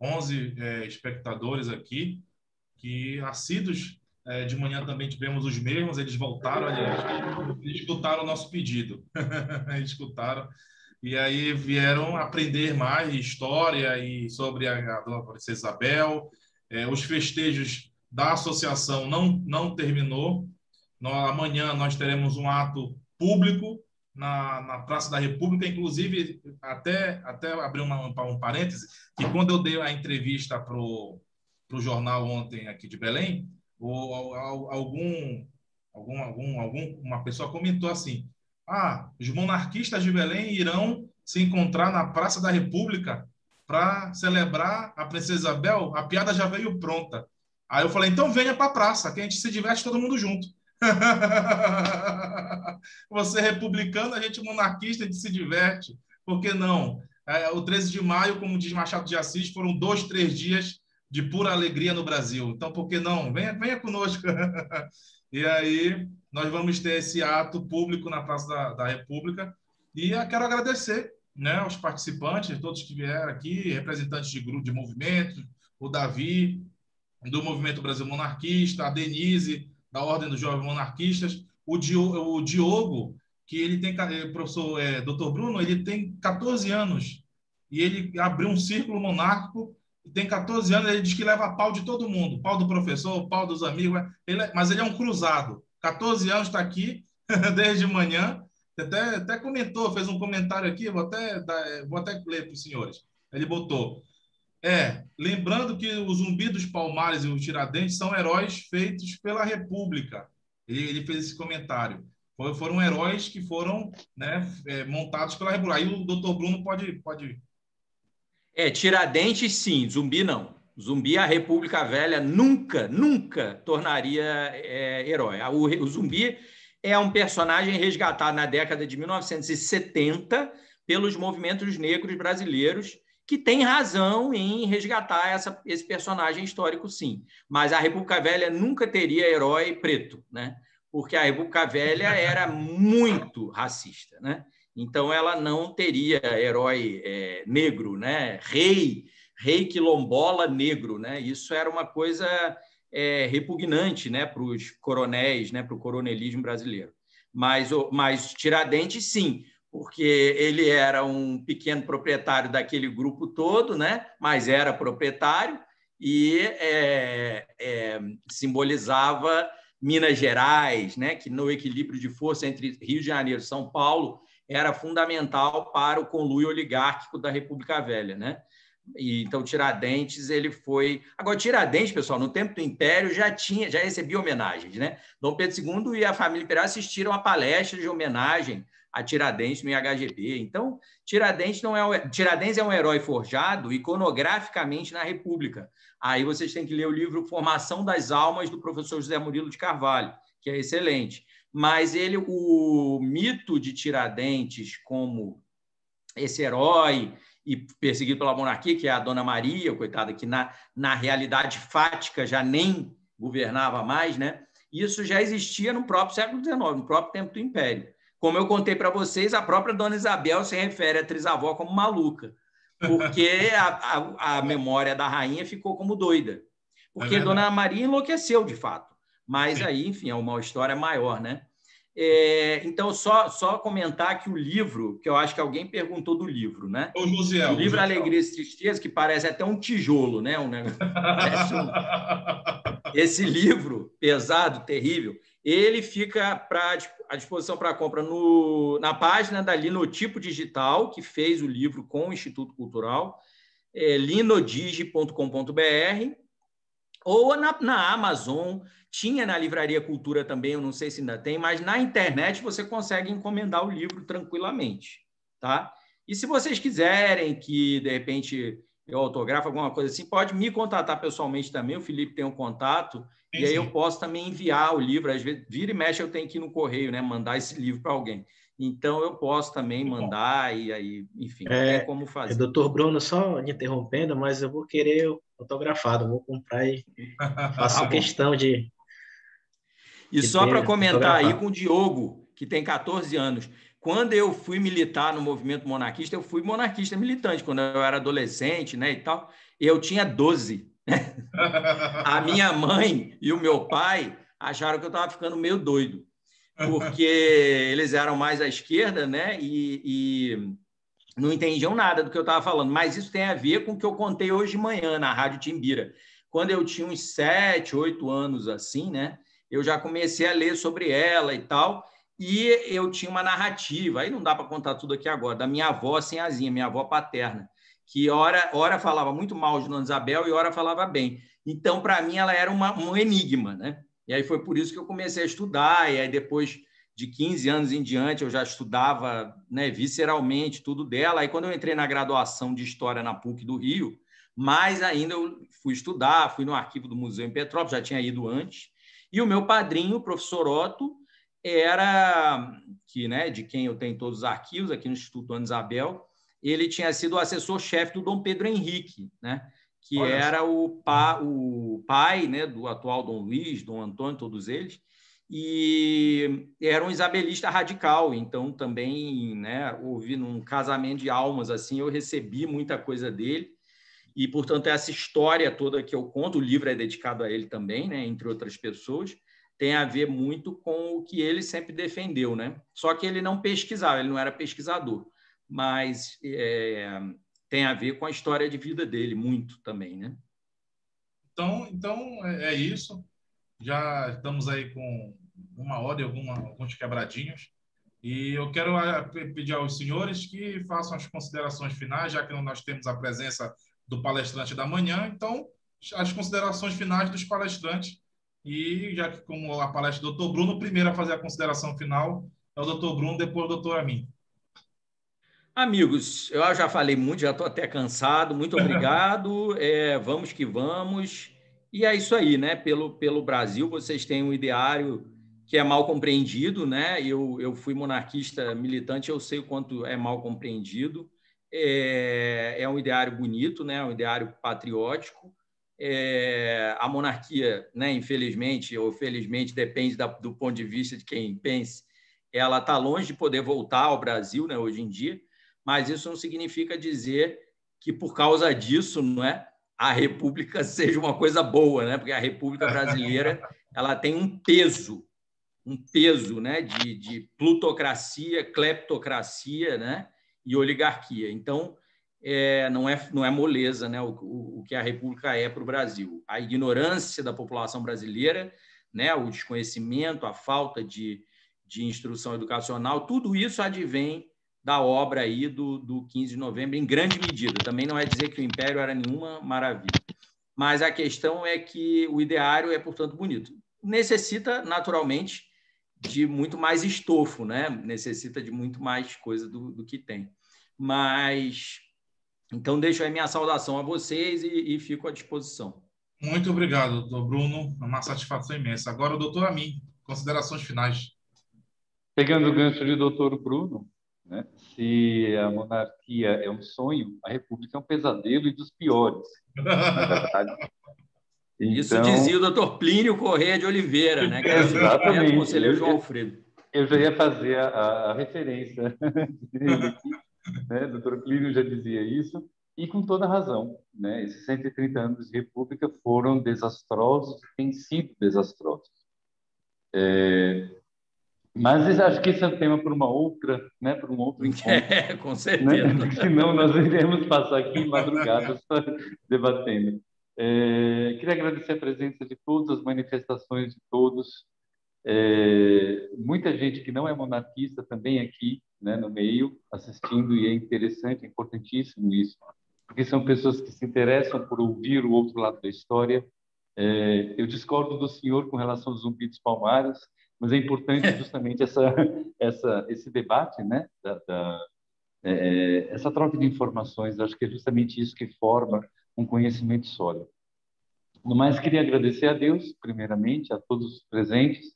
11 espectadores aqui, que assíduos. De manhã também tivemos os mesmos, eles voltaram, aliás, eles escutaram o nosso pedido. Escutaram. E aí vieram aprender mais história e sobre a Dona Princesa Isabel. Os festejos da associação não terminou. Amanhã nós teremos um ato público na Praça da República, inclusive, até abrir um parêntese, que quando eu dei a entrevista para o jornal ontem aqui de Belém, uma pessoa comentou assim: os monarquistas de Belém irão se encontrar na Praça da República para celebrar a Princesa Isabel. A piada já veio pronta. Aí eu falei, então venha para a praça, que a gente se diverte todo mundo junto. Você republicano, a gente monarquista, a gente se diverte. Por que não? O 13 de maio, como diz Machado de Assis, foram 2, 3 dias de pura alegria no Brasil. Então, por que não? Venha conosco. E aí, nós vamos ter esse ato público na Praça da República. E eu quero agradecer, né, aos participantes, todos que vieram aqui, representantes de grupo de movimentos, o Davi, do Movimento Brasil Monarquista, a Denise, da Ordem dos Jovens Monarquistas, o Diogo, que ele tem, professor Dr. Bruno, ele tem 14 anos, e ele abriu um círculo monárquico, tem 14 anos, ele diz que leva pau de todo mundo, pau do professor, pau dos amigos, mas ele é um cruzado, 14 anos está aqui, desde manhã, até comentou, fez um comentário aqui, vou até ler para os senhores, ele botou... lembrando que o Zumbi dos Palmares e o Tiradentes são heróis feitos pela República. Ele fez esse comentário. foram heróis que foram, né, montados pela República. Aí o doutor Bruno pode... Tiradentes, sim. Zumbi, não. Zumbi, a República Velha nunca, nunca tornaria herói. O Zumbi é um personagem resgatado na década de 1970 pelos movimentos negros brasileiros, que tem razão em resgatar esse personagem histórico, sim. Mas a República Velha nunca teria herói preto, né? Porque a República Velha era muito racista, né? Então, ela não teria herói negro, né? Rei quilombola negro, né? Isso era uma coisa repugnante, né, para os coronéis, né, para o coronelismo brasileiro. Mas Tiradentes, sim, porque ele era um pequeno proprietário daquele grupo todo, né? Mas era proprietário e simbolizava Minas Gerais, né? Que no equilíbrio de força entre Rio de Janeiro e São Paulo era fundamental para o conluio oligárquico da República Velha, né? Então, Tiradentes, ele foi... Agora, Tiradentes, pessoal, no tempo do Império já recebia homenagens, né? Dom Pedro II e a família imperial assistiram a palestra de homenagem a Tiradentes no IHGB. Então, Tiradentes é um herói forjado iconograficamente na República. Aí vocês têm que ler o livro Formação das Almas, do professor José Murilo de Carvalho, que é excelente. Mas o mito de Tiradentes como esse herói e perseguido pela monarquia, que é a Dona Maria, coitada, que na realidade fática já nem governava mais, né? Isso já existia no próprio século XIX, no próprio tempo do Império. Como eu contei para vocês, a própria Dona Isabel se refere à trisavó como maluca, porque a memória da rainha ficou como doida. Porque Dona Maria enlouqueceu, de fato. Mas aí, enfim, é uma história maior, né? Então, só comentar que o livro, que eu acho que alguém perguntou do livro, né? O Josiel, o livro Alegria e Tristeza, que parece até um tijolo, né? Esse livro pesado, terrível, ele fica à disposição para compra na página da Linotipo Digital, que fez o livro com o Instituto Cultural, linodige.com.br, ou na Amazon. Tinha na Livraria Cultura também, eu não sei se ainda tem, mas na internet você consegue encomendar o livro tranquilamente, tá? E se vocês quiserem que, de repente, eu autografo alguma coisa assim, pode me contatar pessoalmente também, o Felipe tem um contato, e aí eu posso também enviar o livro. Às vezes, vira e mexe, eu tenho que ir no correio, né? Mandar esse livro para alguém. Então, eu posso também mandar, e aí, enfim, tem como fazer. Doutor Bruno, só me interrompendo, mas eu vou querer autografado, vou comprar e faço questão de... E só para comentar aí com o Diogo, que tem 14 anos. Quando eu fui militar no movimento monarquista, eu fui monarquista militante. Quando eu era adolescente, né, e tal, eu tinha 12. A minha mãe e o meu pai acharam que eu estava ficando meio doido, porque eles eram mais à esquerda, né, e não entendiam nada do que eu estava falando. Mas isso tem a ver com o que eu contei hoje de manhã na Rádio Timbira. Quando eu tinha uns 7, 8 anos, assim, né, eu já comecei a ler sobre ela e tal, e eu tinha uma narrativa, aí não dá para contar tudo aqui agora, da minha avó Sinhazinha, minha avó paterna, que ora falava muito mal de Dona Isabel e ora falava bem. Então, para mim, ela era um enigma, né? E aí foi por isso que eu comecei a estudar, e aí depois de 15 anos em diante eu já estudava, né, visceralmente tudo dela. Aí quando eu entrei na graduação de História na PUC do Rio, mais ainda eu fui estudar, fui no arquivo do museu em Petrópolis, já tinha ido antes. E o meu padrinho, o professor Otto, de quem eu tenho todos os arquivos aqui no Instituto Dona Isabel, ele tinha sido o assessor-chefe do Dom Pedro Henrique, né? Que era o pai, né, do atual Dom Luiz, Dom Antônio, todos eles, e era um isabelista radical. Então, também, né, houve um casamento de almas, assim, eu recebi muita coisa dele. E, portanto, essa história toda que eu conto, o livro é dedicado a ele também, né, entre outras pessoas, tem a ver muito com o que ele sempre defendeu, né? Só que ele não pesquisava, ele não era pesquisador, mas tem a ver com a história de vida dele, muito também, né? Então é isso. Já estamos aí com 1 hora e alguns quebradinhos. E eu quero pedir aos senhores que façam as considerações finais, já que nós temos a presença do palestrante da manhã. Então, as considerações finais dos palestrantes E já que, como a palestra do Dr. Bruno, o primeiro a fazer a consideração final é o Dr. Bruno, depois o Dr. Amin. Amigos, eu já falei muito, já estou até cansado. Muito obrigado. Vamos que vamos. E é isso aí, né? Pelo Brasil, vocês têm um ideário que é mal compreendido, né? Eu fui monarquista militante, eu sei o quanto é mal compreendido. É um ideário bonito, né? Um ideário patriótico. A monarquia, né? Infelizmente ou felizmente, depende do ponto de vista de quem pense, ela está longe de poder voltar ao Brasil, né? Hoje em dia. Mas isso não significa dizer que, por causa disso, não é, a República seja uma coisa boa, né? Porque a República Brasileira ela tem um peso, né? de plutocracia, cleptocracia, né? E oligarquia. Então, não é moleza, né? O que a República é para o Brasil. A ignorância da população brasileira, né? O desconhecimento, a falta de instrução educacional, tudo isso advém da obra aí do 15 de novembro, em grande medida. Também não é dizer que o Império era nenhuma maravilha. Mas a questão é que o ideário é, portanto, bonito. Necessita, naturalmente, de muito mais estofo, né? Necessita de muito mais coisa do que tem. Mas, então, deixo aí minha saudação a vocês e fico à disposição. Muito obrigado, doutor Bruno. É uma satisfação imensa. Agora, o doutor Amin, considerações finais. Pegando o gancho de doutor Bruno, né? Se a monarquia é um sonho, a república é um pesadelo e dos piores, na verdade. Então, isso dizia o doutor Plínio Corrêa de Oliveira, né? Que era exatamente. O conselheiro João Alfredo. Eu já ia fazer a referência dele aqui, né? O doutor Plínio já dizia isso, e com toda razão, né? Esses 130 anos de república foram desastrosos, têm sido desastrosos. Mas acho que esse é um tema para uma outra, né, para um outro encontro. Com certeza. Né? Senão nós iremos passar aqui madrugadas debatendo. Queria agradecer a presença de todas, as manifestações de todos. Muita gente que não é monarquista também aqui, né, no meio, assistindo, e é interessante, é importantíssimo isso, porque são pessoas que se interessam por ouvir o outro lado da história. Eu discordo do senhor com relação ao Zumbi dos Palmares, mas é importante justamente esse debate, né? Essa troca de informações. Acho que é justamente isso que forma um conhecimento sólido. No mais, queria agradecer a Deus, primeiramente, a todos os presentes,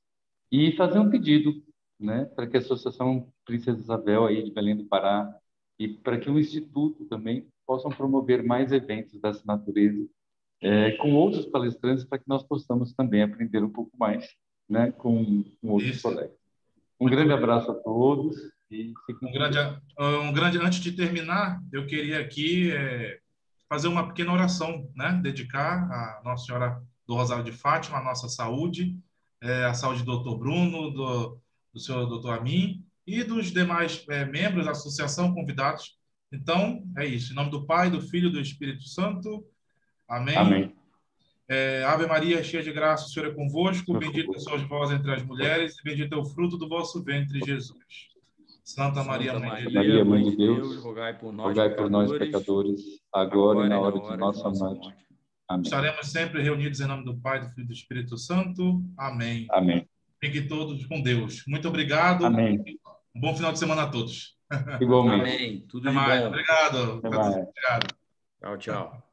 e fazer um pedido, né? Para que a Associação Princesa Isabel aí de Belém do Pará e para que o Instituto também possam promover mais eventos dessa natureza, com outros palestrantes, para que nós possamos também aprender um pouco mais, né, com outros colegas. Um grande abraço a todos. E antes de terminar, eu queria aqui fazer uma pequena oração, né, dedicar a Nossa Senhora do Rosário de Fátima, a nossa saúde, a saúde do Dr. Bruno, do senhor Dr. Amin e dos demais membros da associação, convidados. Então, é isso. Em nome do Pai, do Filho e do Espírito Santo. Amém. Amém. Ave Maria, cheia de graça, o Senhor é convosco. Bendita sois vós entre as mulheres e bendito é o fruto do vosso ventre, Jesus. Santa Maria, Mãe de Deus, rogai por nós, pecadores, agora e na hora de nossa morte. Amém. Estaremos sempre reunidos em nome do Pai, do Filho e do Espírito Santo. Amém. Amém. Fiquem todos com Deus. Muito obrigado. Amém. Um bom final de semana a todos. Igualmente. Amém. Tudo Até de mais. bom. Obrigado. Até mais. Obrigado. Tchau, tchau.